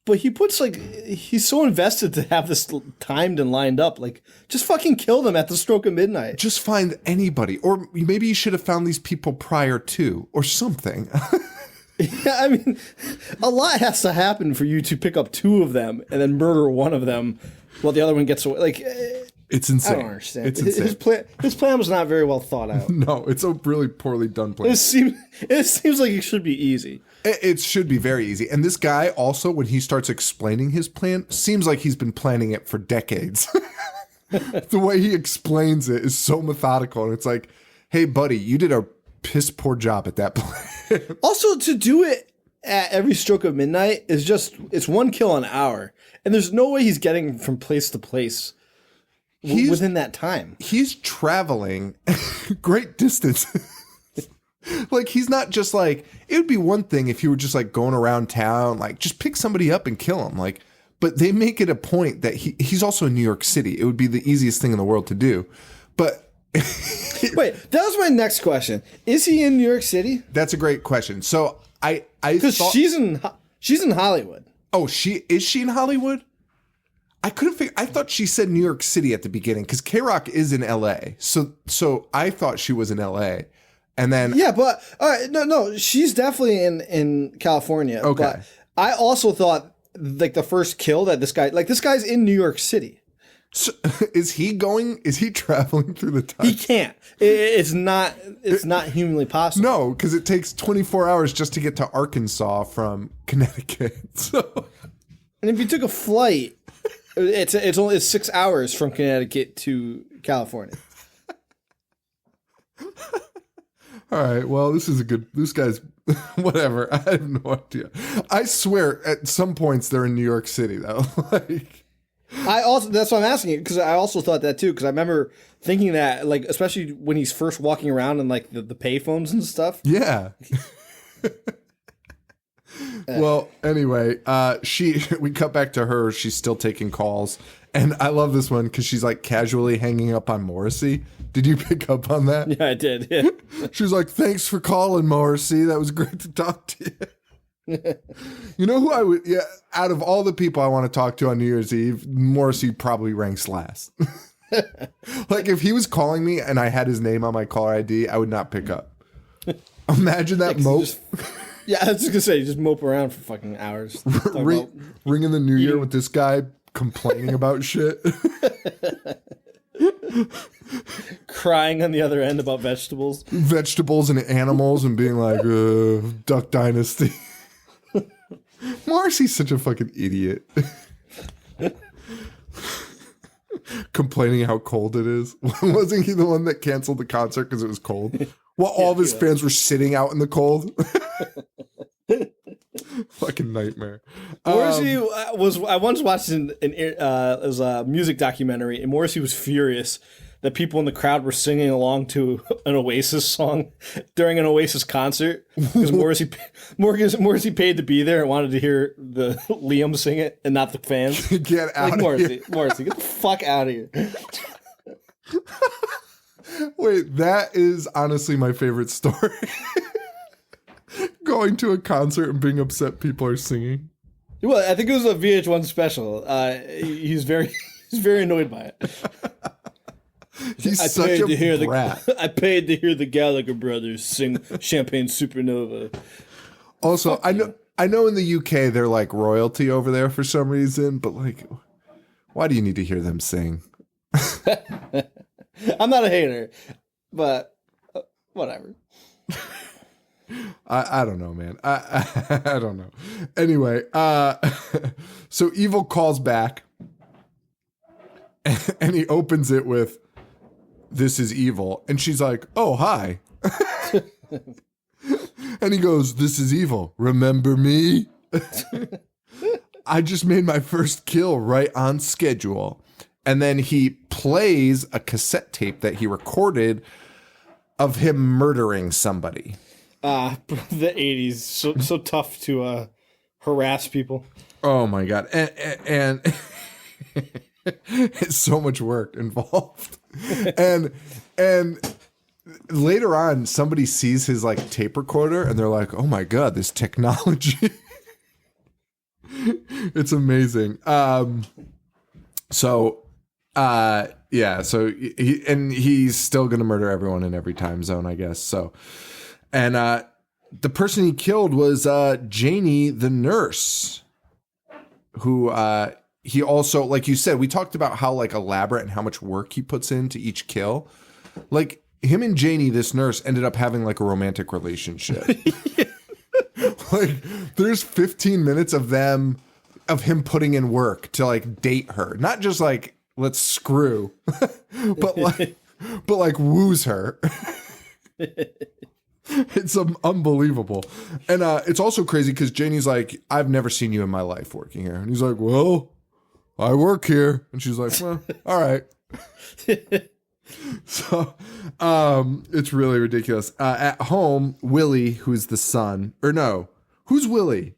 Speaker 3: But he puts he's so invested to have this timed and lined up. Like, just fucking kill them at the stroke of midnight.
Speaker 1: Just find anybody. Or maybe you should have found these people prior to, or something.
Speaker 3: Yeah, I mean, a lot has to happen for you to pick up two of them and then murder one of them while the other one gets away. Like,
Speaker 1: it's insane.
Speaker 3: I don't understand.
Speaker 1: It's insane.
Speaker 3: His plan was not very well thought out.
Speaker 1: No, it's a really poorly done plan.
Speaker 3: It seems like it should be easy.
Speaker 1: It should be very easy. And this guy also, when he starts explaining his plan, seems like he's been planning it for decades. The way he explains it is so methodical. And it's like, hey, buddy, you did a piss poor job at that plan.
Speaker 3: Also, to do it at every stroke of midnight is it's one kill an hour. And there's no way he's getting from place to place within that time.
Speaker 1: He's traveling great distances. Like, he's not just like, it would be one thing if you were just like going around town, like just pick somebody up and kill him. Like, but they make it a point that he's also in New York City. It would be the easiest thing in the world to do. But
Speaker 3: wait, that was my next question. Is he in New York City?
Speaker 1: That's a great question. So I
Speaker 3: because she's in Hollywood.
Speaker 1: Oh, is she in Hollywood? I couldn't figure. I thought she said New York City at the beginning because K-Rock is in L.A. So I thought she was in L.A. And then
Speaker 3: but no, she's definitely in California.
Speaker 1: Okay,
Speaker 3: but I also thought like the first kill that this guy's in New York City.
Speaker 1: So, is he traveling through the time?
Speaker 3: He can't. It's not humanly possible.
Speaker 1: No, because it takes 24 hours just to get to Arkansas from Connecticut. So,
Speaker 3: and if you took a flight, it's only 6 hours from Connecticut to California.
Speaker 1: All right, well, this guy's, whatever. I have no idea. I swear, at some points, they're in New York City, though. Like,
Speaker 3: that's why I'm asking it, because I also thought that, too, because I remember thinking that, like, especially when he's first walking around in, like, the payphones and stuff.
Speaker 1: Yeah. Well, anyway, we cut back to her. She's still taking calls. And I love this one because she's like casually hanging up on Morrissey. Did you pick up on that?
Speaker 3: Yeah, I did. Yeah.
Speaker 1: She's like, thanks for calling, Morrissey. That was great to talk to you. You know who I would, out of all the people I want to talk to on New Year's Eve, Morrissey probably ranks last. Like, if he was calling me and I had his name on my caller ID, I would not pick up. Imagine that mope.
Speaker 3: Yeah, I was just going to say, just mope around for fucking hours.
Speaker 1: Ringing the new year with this guy complaining about shit.
Speaker 3: Crying on the other end about vegetables.
Speaker 1: Vegetables and animals and being like, Duck Dynasty. Morrissey's such a fucking idiot. Complaining how cold it is. Wasn't he the one that canceled the concert because it was cold? While all of his fans were sitting out in the cold. fucking nightmare.
Speaker 3: Morrissey I once watched as a music documentary, and Morrissey was furious that people in the crowd were singing along to an Oasis song during an Oasis concert because Morrissey paid to be there and wanted to hear the Liam sing it and not the fans.
Speaker 1: Get out of here.
Speaker 3: Morrissey, get the fuck out of here.
Speaker 1: Wait, that is honestly my favorite story. Going to a concert and being upset people are singing.
Speaker 3: Well, I think it was a VH1 special. He's very annoyed by it.
Speaker 1: He's such a brat.
Speaker 3: I paid to hear the Gallagher brothers sing Champagne Supernova.
Speaker 1: Also, I know in the UK they're like royalty over there for some reason, but like, why do you need to hear them sing?
Speaker 3: I'm not a hater, but whatever.
Speaker 1: I don't know, man. I don't know. Anyway, so Evil calls back, and he opens it with, "This is Evil," and she's like, "Oh, hi." And he goes, "This is Evil. Remember me?" I just made my first kill right on schedule. And then he plays a cassette tape that he recorded of him murdering somebody.
Speaker 3: The 80s, so tough to harass people.
Speaker 1: Oh my God. And it's so much work involved. And later on, somebody sees his like tape recorder and they're like, "Oh my God, this technology." It's amazing. So he's still gonna murder everyone in every time zone, I guess. So, and the person he killed was Janie the nurse, who he also, like you said, we talked about how like elaborate and how much work he puts into each kill. Like him and Janie, this nurse, ended up having like a romantic relationship. Like there's 15 minutes of him putting in work to like date her, not just like let's screw, but like woos her. It's unbelievable. And it's also crazy because Janie's like, "I've never seen you in my life working here," and he's like, "Well, I work here," and she's like, "Well, all right." So it's really ridiculous. At home, Willie, who's the son, or no, who's Willie?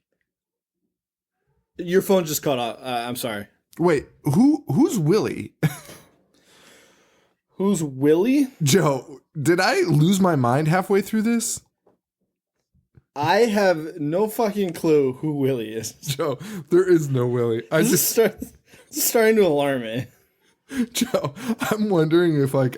Speaker 3: Your phone just cut off. I'm sorry.
Speaker 1: Wait, who's Willie?
Speaker 3: Who's Willie?
Speaker 1: Joe, did I lose my mind halfway through this?
Speaker 3: I have no fucking clue who Willie is.
Speaker 1: Joe, there is no Willie.
Speaker 3: This is starting to alarm me.
Speaker 1: Joe, I'm wondering if I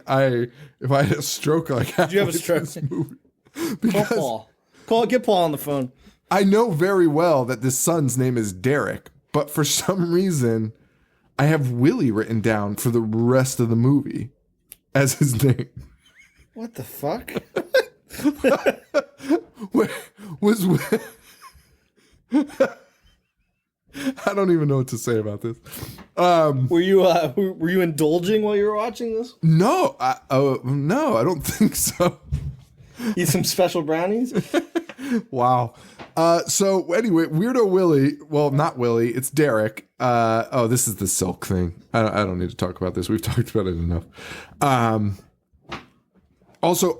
Speaker 1: had a stroke like halfway.
Speaker 3: Did you have a stroke?
Speaker 1: Through this movie.
Speaker 3: Call Paul. Get Paul on the phone.
Speaker 1: I know very well that this son's name is Derek, but for some reason, I have Willie written down for the rest of the movie as his name.
Speaker 3: What the fuck?
Speaker 1: I don't even know what to say about this.
Speaker 3: Were you indulging while you were watching this?
Speaker 1: No, no, I don't think so.
Speaker 3: Eat some special brownies?
Speaker 1: Wow. So anyway, Weirdo Willie, well, not Willie, it's Derek. This is the silk thing. I don't need to talk about this. We've talked about it enough. Also,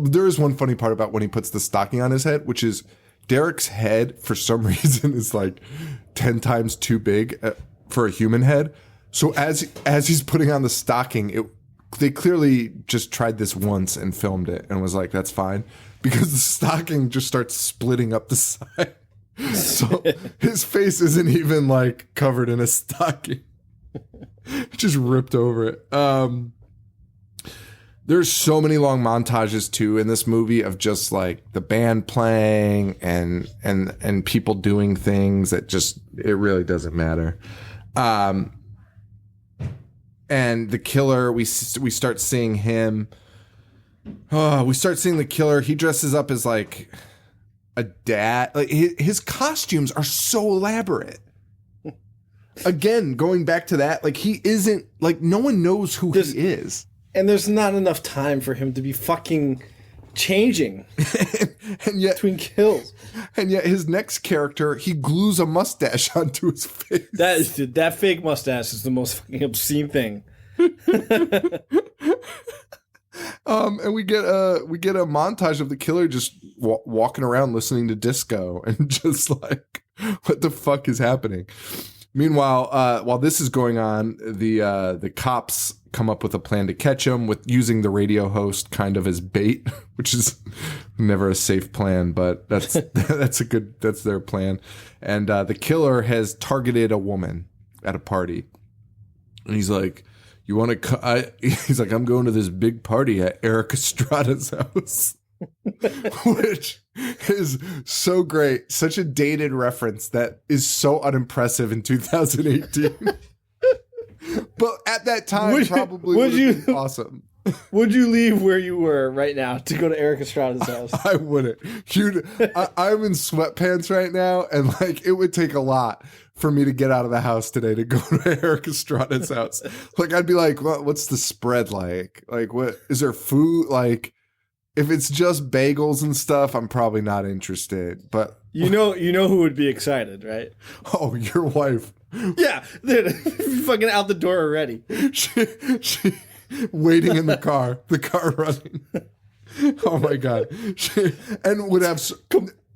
Speaker 1: there is one funny part about when he puts the stocking on his head, which is Derek's head, for some reason, is like 10 times too big for a human head. So as he's putting on the stocking, they clearly just tried this once and filmed it and was like, that's fine. Because the stocking just starts splitting up the side. So his face isn't even like covered in a stocking. It just ripped over it. There's so many long montages too in this movie of just like the band playing and people doing things that just, it really doesn't matter. And the killer, we start seeing him. We start seeing the killer. He dresses up as like a dad. Like his costumes are so elaborate. Again, going back to that, like he isn't, like no one knows who he is.
Speaker 3: And there's not enough time for him to be fucking changing.
Speaker 1: And yet,
Speaker 3: between kills.
Speaker 1: And yet his next character, he glues a mustache onto his face.
Speaker 3: That fake mustache is the most fucking obscene thing.
Speaker 1: And we get a montage of the killer just walking around listening to disco and just like, what the fuck is happening? Meanwhile, while this is going on, the cops come up with a plan to catch him with using the radio host kind of as bait, which is never a safe plan, but that's that's their plan. And the killer has targeted a woman at a party, and he's like, "You want to?" He's like, "I'm going to this big party at Eric Estrada's house." Which is so great. Such a dated reference that is so unimpressive in 2018. But at that time, probably would have been awesome.
Speaker 3: Would you leave where you were right now to go to Eric Estrada's house?
Speaker 1: I wouldn't. I'm in sweatpants right now, and like it would take a lot for me to get out of the house today to go to Eric Estrada's house. Like I'd be like, what's the spread like? Like what is there food like? If it's just bagels and stuff, I'm probably not interested. But
Speaker 3: you know who would be excited, right?
Speaker 1: Oh, your wife.
Speaker 3: Yeah, dude, fucking out the door already.
Speaker 1: She waiting in the car running. Oh my god! And would have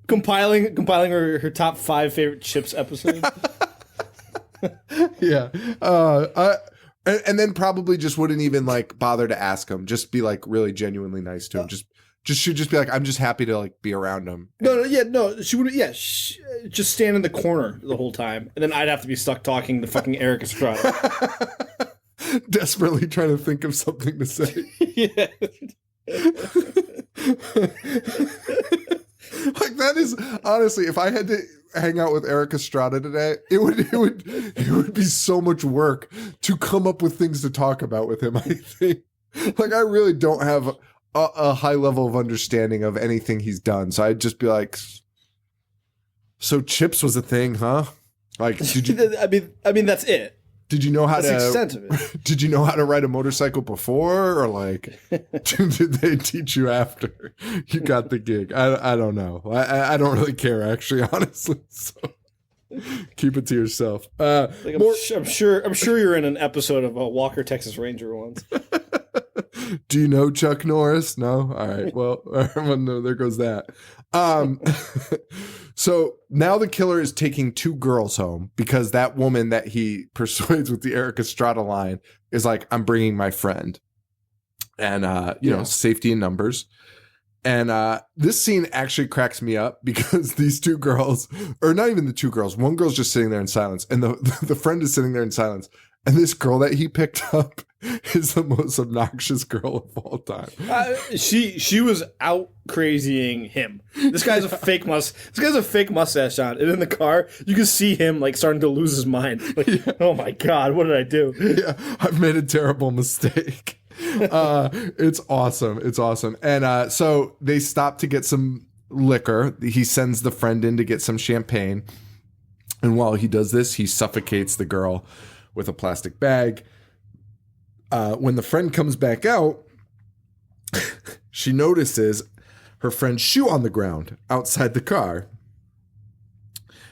Speaker 3: compiling her top 5 favorite Chips episodes.
Speaker 1: Yeah. And then probably just wouldn't even like bother to ask him. Just be like really genuinely nice to him. She'd just be like, I'm just happy to like be around him.
Speaker 3: No. She would, just stand in the corner the whole time, and then I'd have to be stuck talking to fucking Eric Estrada.
Speaker 1: Desperately trying to think of something to say.
Speaker 3: Yeah.
Speaker 1: Like that is honestly, if I had to hang out with Eric Estrada today, it would be so much work to come up with things to talk about with him. I think, like, I really don't have a high level of understanding of anything he's done, so I'd just be like, "So Chips was a thing, huh? Like, did you?
Speaker 3: I mean, that's it.
Speaker 1: Did you know how
Speaker 3: That's the
Speaker 1: to?
Speaker 3: extent of it.
Speaker 1: Did you know how to ride a motorcycle before, or like, did they teach you after you got the gig? I don't know. I don't really care, actually, honestly. So keep it to yourself.
Speaker 3: Like I'm sure you're in an episode of Walker Texas Ranger once.
Speaker 1: Do you know Chuck Norris? No? All right. Well, no, there goes that. So now the killer is taking 2 girls home because that woman that he persuades with the Eric Estrada line is like, I'm bringing my friend. And, you know, safety in numbers. And this scene actually cracks me up because these 2 girls, or not even the 2 girls, one girl's just sitting there in silence, and the friend is sitting there in silence. And this girl that he picked up is the most obnoxious girl of all time.
Speaker 3: She was out crazying him. This guy's a fake mustache on, and in the car you can see him like starting to lose his mind. Like, oh my god, what did I do?
Speaker 1: Yeah, I've made a terrible mistake. It's awesome. It's awesome. And so they stop to get some liquor. He sends the friend in to get some champagne, and while he does this, he suffocates the girl with a plastic bag. When the friend comes back out, she notices her friend's shoe on the ground outside the car.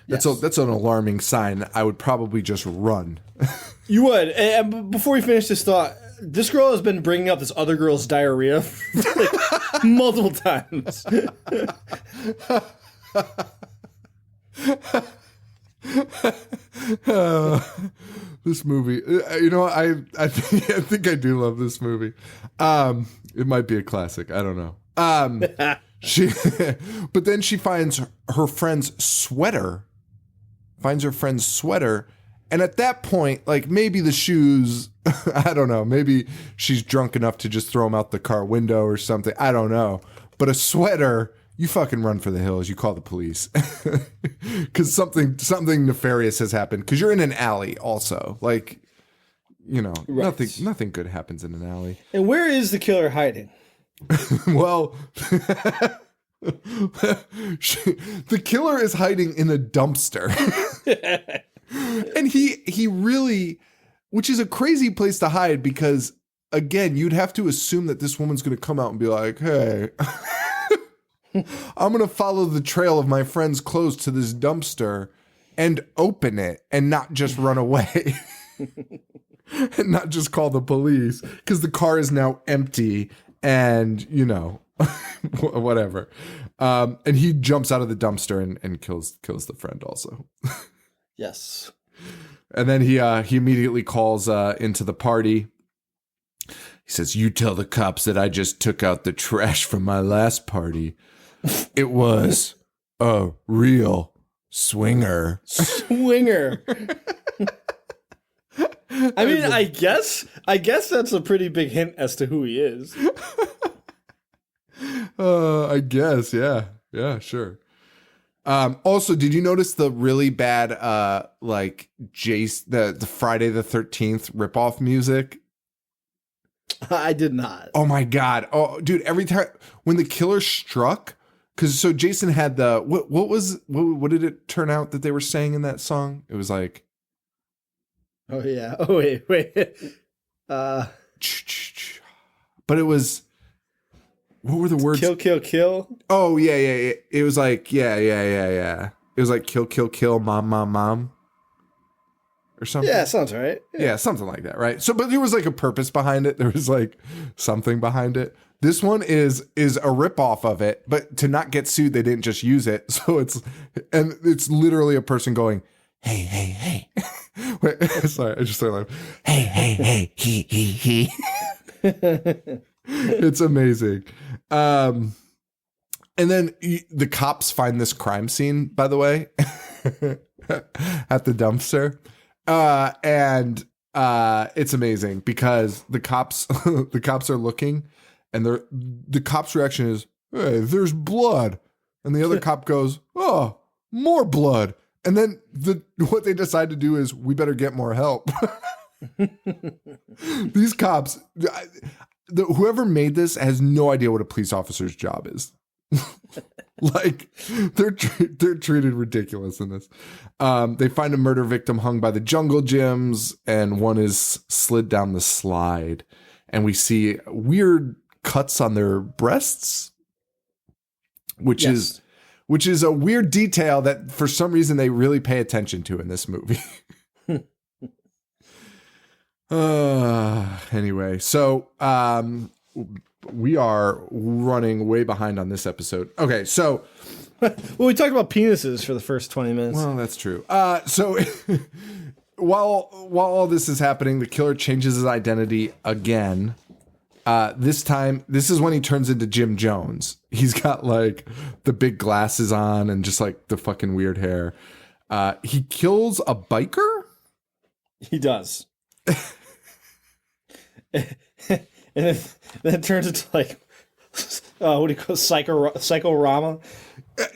Speaker 1: That's an alarming sign. I would probably just run.
Speaker 3: You would. And before we finish this thought, this girl has been bringing up this other girl's diarrhea like multiple times.
Speaker 1: This movie, you know, I think I do love this movie. It might be a classic. I don't know. But then she finds her friend's sweater. And at that point, like maybe the shoes, I don't know. Maybe she's drunk enough to just throw them out the car window or something. I don't know. But a sweater, you fucking run for the hills. You call the police because something nefarious has happened. Because you're in an alley, also. Like, you know, nothing good happens in an alley.
Speaker 3: And where is the killer hiding?
Speaker 1: Well, the killer is hiding in a dumpster, and he really, which is a crazy place to hide because, again, you'd have to assume that this woman's going to come out and be like, "Hey." I'm going to follow the trail of my friend's clothes to this dumpster and open it and not just run away. And not just call the police because the car is now empty and, whatever. And he jumps out of the dumpster and kills the friend also.
Speaker 3: Yes.
Speaker 1: And then he immediately calls into the party. He says, "You tell the cops that I just took out the trash from my last party. It was a real swinger."
Speaker 3: Swinger. I mean, I guess that's a pretty big hint as to who he is.
Speaker 1: I guess, yeah. Yeah, sure. Also, did you notice the really bad Jace the Friday the 13th ripoff music?
Speaker 3: I did not.
Speaker 1: Oh my god. Oh dude, every time when the killer struck, because so Jason had the what did it turn out that they were saying in that song? It was like,
Speaker 3: oh yeah. Oh wait.
Speaker 1: But it was, what were the words?
Speaker 3: Kill, kill, kill.
Speaker 1: Oh yeah. It was like yeah. It was like kill, kill, kill, mom, mom, mom, or something.
Speaker 3: Yeah, sounds right.
Speaker 1: Yeah, something like that, right? So, but there was like a purpose behind it. There was like something behind it. This one is a ripoff of it, but to not get sued, they didn't just use it. So it's literally a person going, "Hey." Wait, sorry, I just started laughing. Hey, he. It's amazing. And then the cops find this crime scene, by the way, at the dumpster. And it's amazing because the cops are looking, and the cop's reaction is, "Hey, there's blood." And the other cop goes, "Oh, more blood." And then what they decide to do is, we better get more help. These cops, whoever made this has no idea what a police officer's job is. Like they're treated ridiculous in this. They find a murder victim hung by the jungle gyms, and one is slid down the slide, and we see weird cuts on their breasts, which is a weird detail that for some reason they really pay attention to in this movie. Anyway, so we are running way behind on this episode. Okay, so
Speaker 3: well, we talked about penises for the first 20 minutes.
Speaker 1: Well, that's true. So while all this is happening, the killer changes his identity again. This time, this is when he turns into Jim Jones. He's got like the big glasses on and just like the fucking weird hair. He kills a biker.
Speaker 3: He does. And then it turns into like, what do you call it? Psychorama?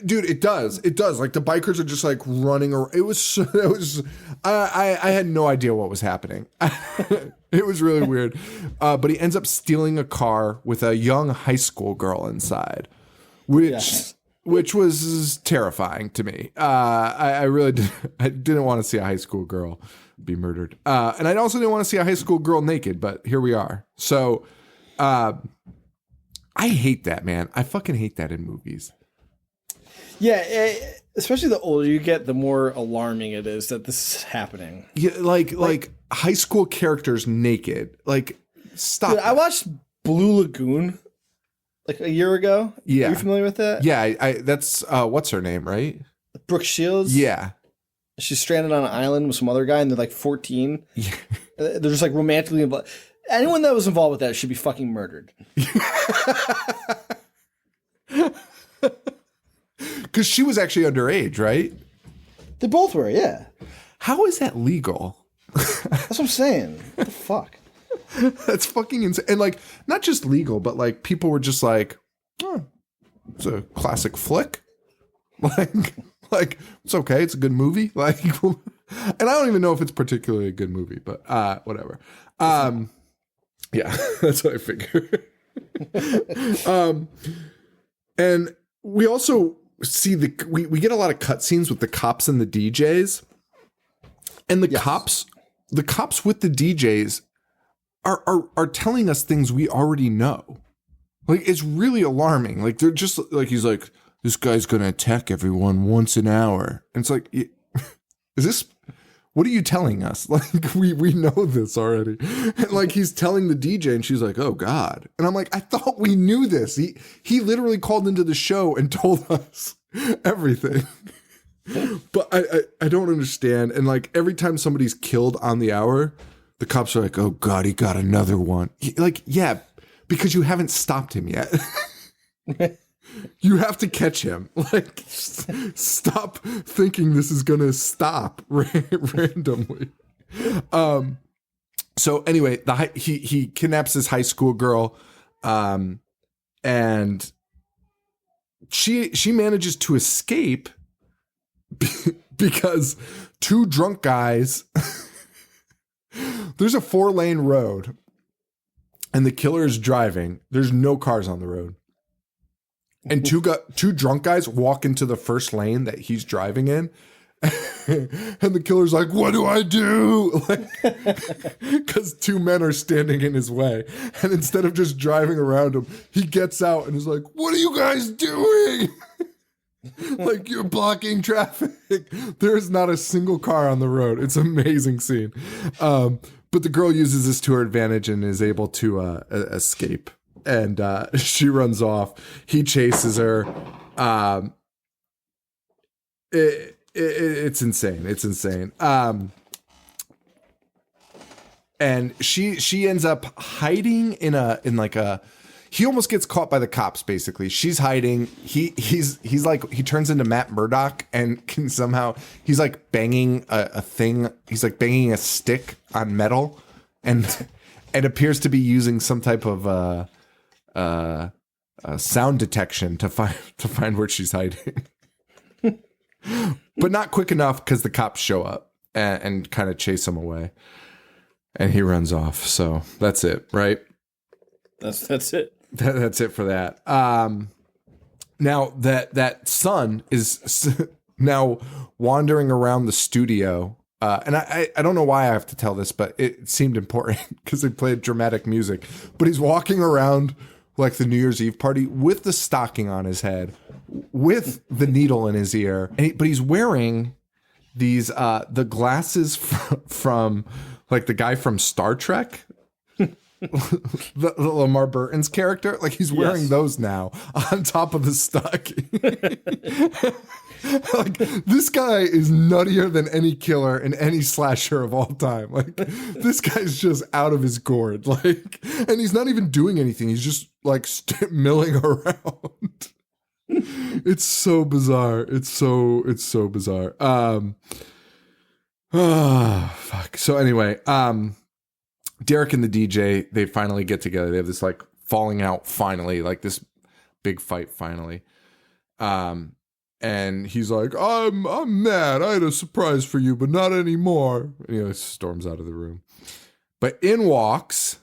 Speaker 1: Dude, it does. Like the bikers are just like running around. I had no idea what was happening. It was really weird. But he ends up stealing a car with a young high school girl inside, which was terrifying to me. I really didn't want to see a high school girl be murdered. And I also didn't want to see a high school girl naked, but here we are. So I hate that, man. I fucking hate that in movies.
Speaker 3: Yeah, especially the older you get, the more alarming it is that this is happening.
Speaker 1: Yeah, like high school characters naked. Like, stop.
Speaker 3: Dude, I watched Blue Lagoon like a year ago.
Speaker 1: Yeah.
Speaker 3: Are you familiar with that?
Speaker 1: Yeah, I that's what's her name, right?
Speaker 3: Brooke Shields.
Speaker 1: Yeah.
Speaker 3: She's stranded on an island with some other guy, and they're like 14.
Speaker 1: Yeah.
Speaker 3: They're just like romantically involved. Anyone that was involved with that should be fucking murdered.
Speaker 1: Because she was actually underage, right?
Speaker 3: They both were, yeah.
Speaker 1: How is that legal?
Speaker 3: That's what I'm saying. What the fuck?
Speaker 1: That's fucking insane. And like, not just legal, but like people were just like, oh, it's a classic flick. Like it's okay. It's a good movie. Like, and I don't even know if it's particularly a good movie, but whatever. Yeah, that's what I figure. And we also see we get a lot of cutscenes with the cops and the DJs, and the cops with the DJs are telling us things we already know. Like, it's really alarming. Like, they're just like, he's like, this guy's going to attack everyone once an hour. And it's like, is this, what are you telling us? Like, we know this already. And like, he's telling the DJ and she's like, oh God. And I'm like, I thought we knew this. He literally called into the show and told us everything. But I don't understand. And like, every time somebody's killed on the hour, the cops are like, oh God, he got another one. Like, yeah, because you haven't stopped him yet. You have to catch him. Like, stop thinking this is gonna stop randomly. So anyway, he kidnaps this high school girl, and she manages to escape because two drunk guys. There's a 4-lane road, and the killer is driving. There's no cars on the road. And two drunk guys walk into the first lane that he's driving in. And the killer's like, what do I do? Like, because two men are standing in his way. And instead of just driving around him, he gets out and is like, what are you guys doing? Like, you're blocking traffic. There's not a single car on the road. It's an amazing scene. But the girl uses this to her advantage and is able to escape. And she runs off. He chases her. It's insane. It's insane. And she ends up hiding in like a. He almost gets caught by the cops. Basically, she's hiding. He's like, he turns into Matt Murdock and can somehow, he's like banging a thing. He's like banging a stick on metal, and appears to be using some type of sound detection to find where she's hiding. But not quick enough, because the cops show up and kind of chase him away, and he runs off. So that's it, right?
Speaker 3: That's it.
Speaker 1: That's it for that. Now that son is now wandering around the studio, and I don't know why I have to tell this, but it seemed important because they played dramatic music. But he's walking around like the New Year's Eve party with the stocking on his head, with the needle in his ear, but he's wearing these the glasses from like the guy from Star Trek. the Lamar Burton's character, like he's wearing those now on top of the stocking. Like, this guy is nuttier than any killer in any slasher of all time. Like, this guy's just out of his gourd. Like, and he's not even doing anything. He's just like milling around. It's so bizarre. It's so bizarre. Fuck. So anyway, Derek and the DJ, they finally get together. They have this like falling out finally, like this big fight finally. And he's like, I'm mad. I had a surprise for you, but not anymore. And he storms out of the room. But in walks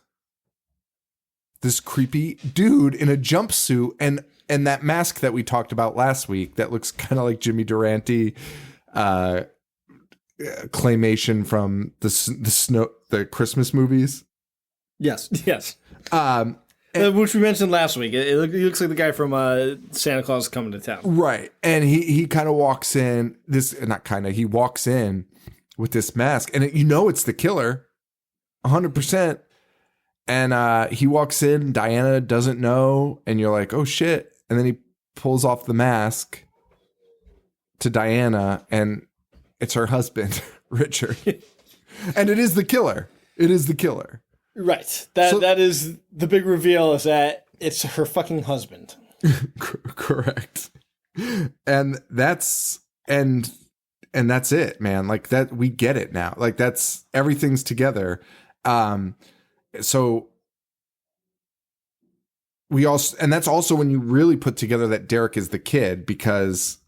Speaker 1: this creepy dude in a jumpsuit and that mask that we talked about last week that looks kind of like Jimmy Durante claymation from the Christmas movies.
Speaker 3: Yes. Which we mentioned last week. He looks like the guy from Santa Claus is Coming to Town. Right.
Speaker 1: And he kind of walks in he walks in with this mask, and it's the killer 100%. And he walks in, Diana doesn't know, and you're like, oh shit. And then he pulls off the mask to Diana, and it's her husband, Richard. And it is the killer.
Speaker 3: Right. That is the big reveal, is that it's her fucking husband.
Speaker 1: Correct. And that's it, man. Like, that, we get it now. Like, that's, everything's together. So we also, and that's also when you really put together that Derek is the kid, because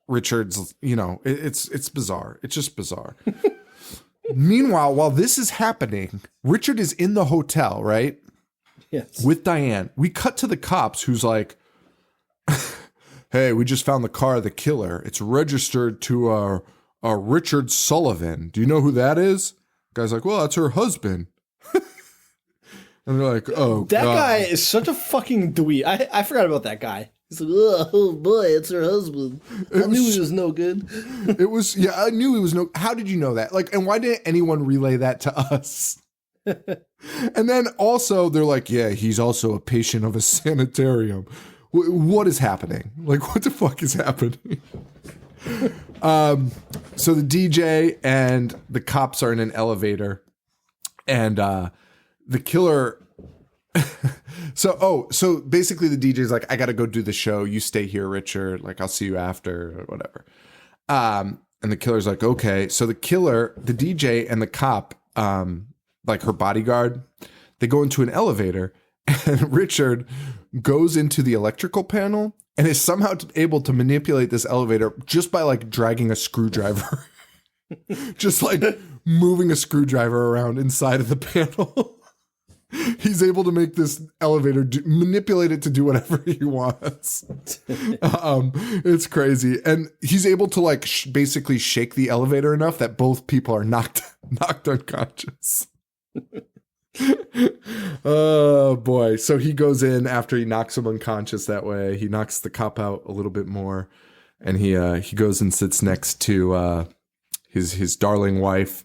Speaker 1: Richard's, it's bizarre. It's just bizarre. Meanwhile, while this is happening, Richard is in the hotel, right?
Speaker 3: Yes.
Speaker 1: With Diane. We cut to the cops, who's like, hey, we just found the car of the killer. It's registered to a Richard Sullivan. Do you know who that is? Guy's like, well, that's her husband. And they're like, oh,
Speaker 3: That
Speaker 1: God.
Speaker 3: guy is such a fucking dweeb. I forgot about that guy. He's like, oh boy, it's her husband. I knew he was no good.
Speaker 1: It was, yeah, I knew he was no. How did you know that? Like, and why didn't anyone relay that to us? And then also they're like, yeah, he's also a patient of a sanitarium. What is happening? Like, what the fuck is happening? So the DJ and the cops are in an elevator, and the killer. So basically the DJ's like, I got to go do the show. You stay here, Richard. Like, I'll see you after or whatever. And the killer's like, okay. So the killer, the DJ and the cop, like her bodyguard, they go into an elevator, and Richard goes into the electrical panel and is somehow able to manipulate this elevator just by like dragging a screwdriver, just like moving a screwdriver around inside of the panel. He's able to make this elevator manipulate it to do whatever he wants. It's crazy. And he's able to like basically shake the elevator enough that both people are knocked unconscious. Oh boy. So he goes in after he knocks him unconscious that way. He knocks the cop out a little bit more, and he goes and sits next to his darling wife.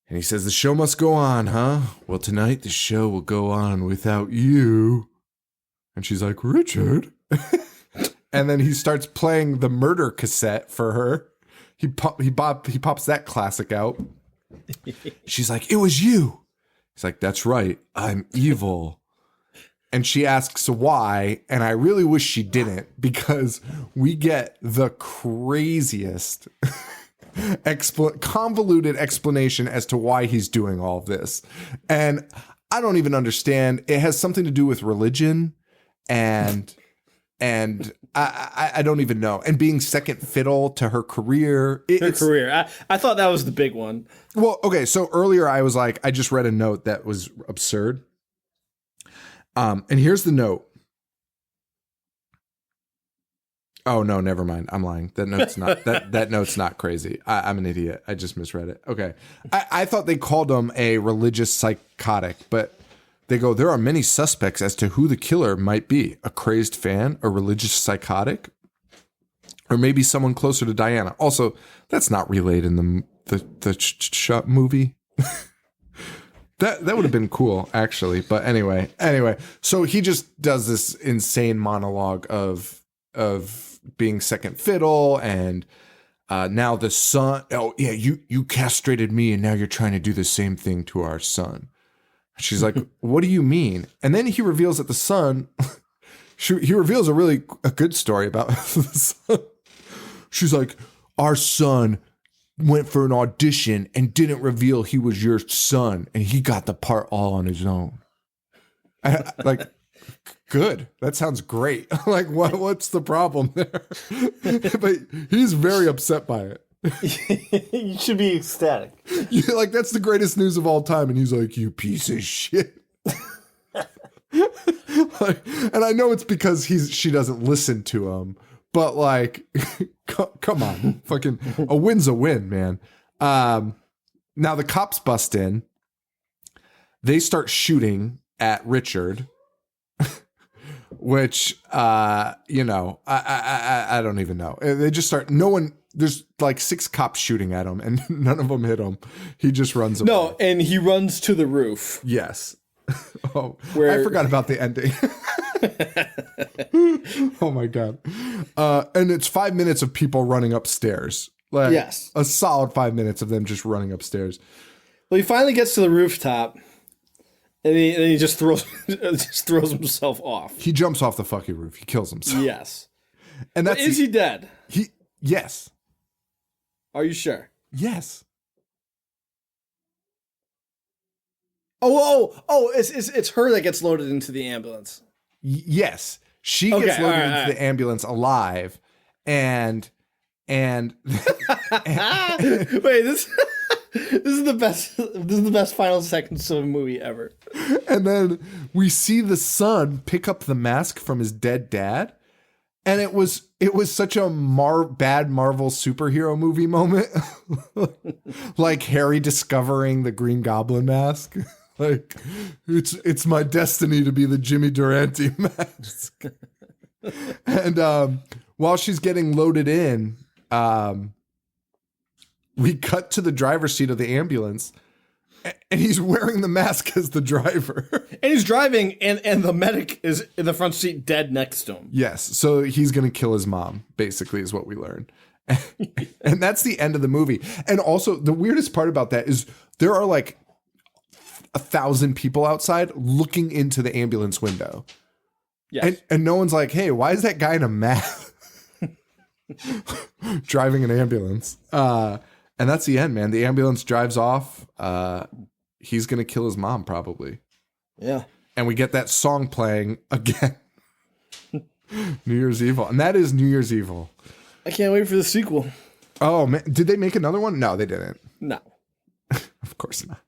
Speaker 1: And he says, the show must go on, huh? Well, tonight the show will go on without you. And she's like, Richard? And then he starts playing the murder cassette for her. He pops that classic out. She's like, it was you. He's like, that's right. I'm evil. And she asks why. And I really wish she didn't, because we get the craziest convoluted explanation as to why he's doing all of this. And I don't even understand. It has something to do with religion and I don't even know. And being second fiddle to her career.
Speaker 3: I thought that was the big one.
Speaker 1: Well, okay. So earlier I was like, I just read a note that was absurd. And here's the note. Oh no, never mind. I'm lying. That note's not that note's not crazy. I'm an idiot. I just misread it. Okay. I thought they called him a religious psychotic, but they go, there are many suspects as to who the killer might be. A crazed fan, a religious psychotic, or maybe someone closer to Diana. Also, that's not relayed in the movie. That would have been cool, actually. But anyway. So he just does this insane monologue of being second fiddle, and now the son. Oh yeah, you castrated me, and now you're trying to do the same thing to our son. She's like, what do you mean? And then he reveals that the son. He reveals a good story about the son. She's like, our son went for an audition and didn't reveal he was your son, and he got the part all on his own. Like, good. That sounds great. Like, what's the problem there? But he's very upset by it.
Speaker 3: You should be ecstatic.
Speaker 1: Yeah, like, that's the greatest news of all time. And he's like, you piece of shit. Like, and I know it's because she doesn't listen to him, but like, come on, fucking a win's a win, man. Now the cops bust in. They start shooting at Richard, which, I don't even know. They just start, there's like 6 cops shooting at him and none of them hit him. He just runs away.
Speaker 3: No, and he runs to the roof.
Speaker 1: Yes. Oh, I forgot about the ending. Oh my God. And it's 5 minutes of people running upstairs. Like,
Speaker 3: yes.
Speaker 1: A solid 5 minutes of them just running upstairs.
Speaker 3: Well, he finally gets to the rooftop. And he just throws himself off.
Speaker 1: He jumps off the fucking roof. He kills himself.
Speaker 3: Yes.
Speaker 1: And that's
Speaker 3: is he dead?
Speaker 1: Yes.
Speaker 3: Are you sure?
Speaker 1: Yes.
Speaker 3: Oh! It's her that gets loaded into the ambulance.
Speaker 1: Yes, she gets loaded into the ambulance alive, and wait,
Speaker 3: this is the best. This is the best final seconds of a movie ever.
Speaker 1: And then we see the son pick up the mask from his dead dad, and it was such a bad Marvel superhero movie moment, like Harry discovering the Green Goblin mask. Like, it's my destiny to be the Jimmy Durante mask. And while she's getting loaded in, we cut to the driver's seat of the ambulance, and he's wearing the mask as the driver.
Speaker 3: And he's driving, and the medic is in the front seat dead next to him.
Speaker 1: Yes, so he's going to kill his mom, basically, is what we learned. And that's the end of the movie. And also, the weirdest part about that is there are like 1,000 people outside looking into the ambulance window.
Speaker 3: Yes.
Speaker 1: And no one's like, hey, why is that guy in a mask driving an ambulance? And that's the end, man. The ambulance drives off. He's going to kill his mom, probably.
Speaker 3: Yeah.
Speaker 1: And we get that song playing again. New Year's Evil. And that is New Year's Evil.
Speaker 3: I can't wait for the sequel.
Speaker 1: Oh, man. Did they make another one? No, they didn't.
Speaker 3: No.
Speaker 1: Of course not.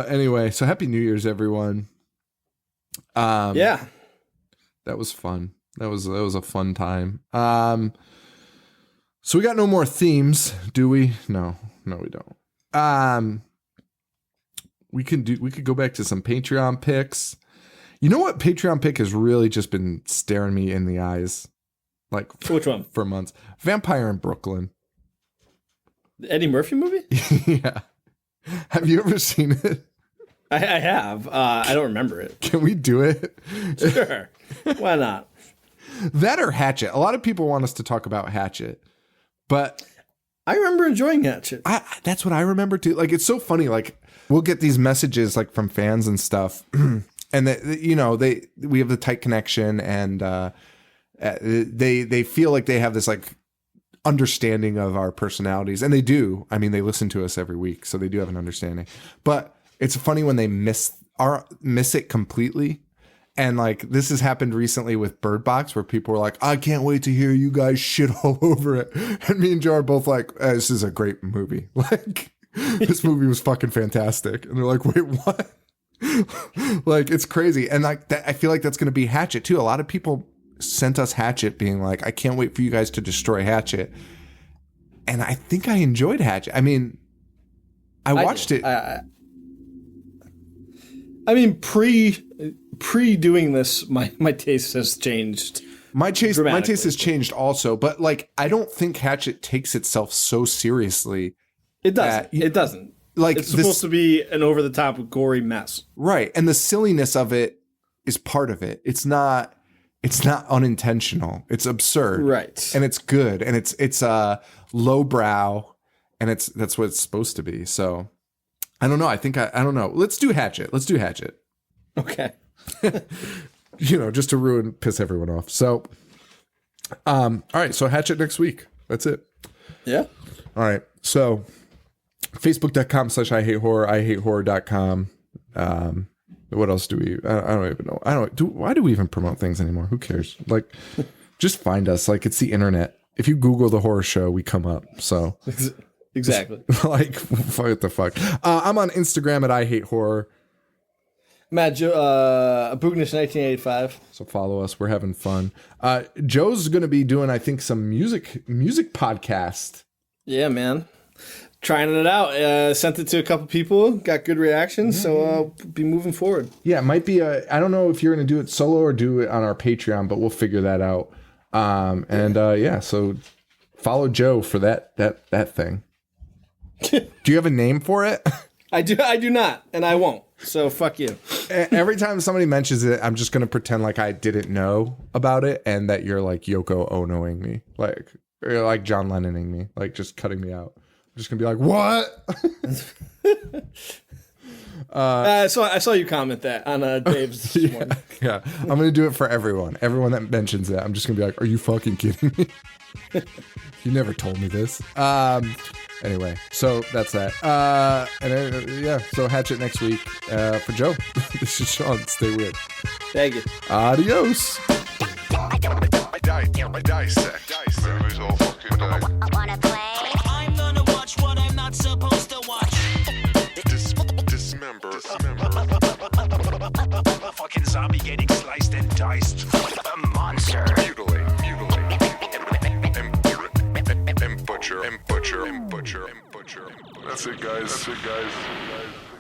Speaker 1: Anyway, so Happy New Year's, everyone.
Speaker 3: Yeah.
Speaker 1: That was fun. That was a fun time. So we got no more themes, do we? No, we don't. We could go back to some Patreon picks. You know what Patreon pick has really just been staring me in the eyes? Like,
Speaker 3: which one?
Speaker 1: For months. Vampire in Brooklyn.
Speaker 3: The Eddie Murphy movie?
Speaker 1: Yeah. Have you ever seen it?
Speaker 3: I have. I don't remember it.
Speaker 1: Can we do it?
Speaker 3: Sure. Why not?
Speaker 1: That or Hatchet. A lot of people want us to talk about Hatchet, but
Speaker 3: I remember enjoying Hatchet.
Speaker 1: That's what I remember too. Like, it's so funny. Like, we'll get these messages like from fans and stuff, and we have the tight connection, and they feel like they have this like understanding of our personalities, and they do. I mean, they listen to us every week, so they do have an understanding. But it's funny when they miss it completely. And like, this has happened recently with Bird Box, where people were like, I can't wait to hear you guys shit all over it. And me and Joe are both like, this is a great movie. Like, this movie was fucking fantastic. And they're like, wait, what? Like, it's crazy. And like, I feel like that's going to be Hatchet too. A lot of people sent us Hatchet being like, I can't wait for you guys to destroy Hatchet. And I think I enjoyed Hatchet. I mean, I watched it.
Speaker 3: I mean, pre doing this, my taste has changed.
Speaker 1: My taste has changed also, but like, I don't think Hatchet takes itself so seriously.
Speaker 3: It doesn't. It doesn't.
Speaker 1: Like,
Speaker 3: it's supposed to be an over the top gory mess,
Speaker 1: right? And the silliness of it is part of it. It's not unintentional. It's absurd,
Speaker 3: right? And
Speaker 1: it's good, and it's lowbrow, and that's what it's supposed to be. So. I don't know. I don't know. Let's do Hatchet.
Speaker 3: Okay.
Speaker 1: Just to piss everyone off. So, all right. So Hatchet next week. That's it.
Speaker 3: Yeah.
Speaker 1: All right. So Facebook.com/IHateHorror, IHateHorror.com. What else do we, I don't even know. Why do we even promote things anymore? Who cares? Like, just find us. Like, it's the internet. If you Google the horror show, we come up. So.
Speaker 3: Exactly.
Speaker 1: Like, what the fuck? I'm on Instagram at I Hate Horror.
Speaker 3: Matt, Bugnish 1985.
Speaker 1: So follow us. We're having fun. Joe's going to be doing, I think, some music podcast.
Speaker 3: Yeah, man. Trying it out. Sent it to a couple people. Got good reactions. So I'll be moving forward.
Speaker 1: Yeah, it might be I don't know if you're going to do it solo or do it on our Patreon, but we'll figure that out. So follow Joe for that thing. Do you have a name for it?
Speaker 3: I do not, and I won't. So fuck you.
Speaker 1: Every time somebody mentions it, I'm just gonna pretend like I didn't know about it, and that you're like Yoko Onoing me, like, or you're like John Lennoning me, like just cutting me out. I'm just gonna be like, what?
Speaker 3: So I saw you comment that on Dave's this morning.
Speaker 1: Yeah, I'm gonna do it for everyone. Everyone that mentions that, I'm just gonna be like, are you fucking kidding me? You never told me this. Anyway, so that's that. So Hatchet next week. For Joe, this is Sean. Stay weird.
Speaker 3: Thank you.
Speaker 1: Adios.
Speaker 4: Dissect. Who's all fucking day.
Speaker 2: Wanna play? I'm gonna watch what I'm not supposed to watch.
Speaker 4: Dismember.
Speaker 2: A fucking zombie getting sliced and diced. A monster.
Speaker 4: Mutilate. And butcher. That's it, guys.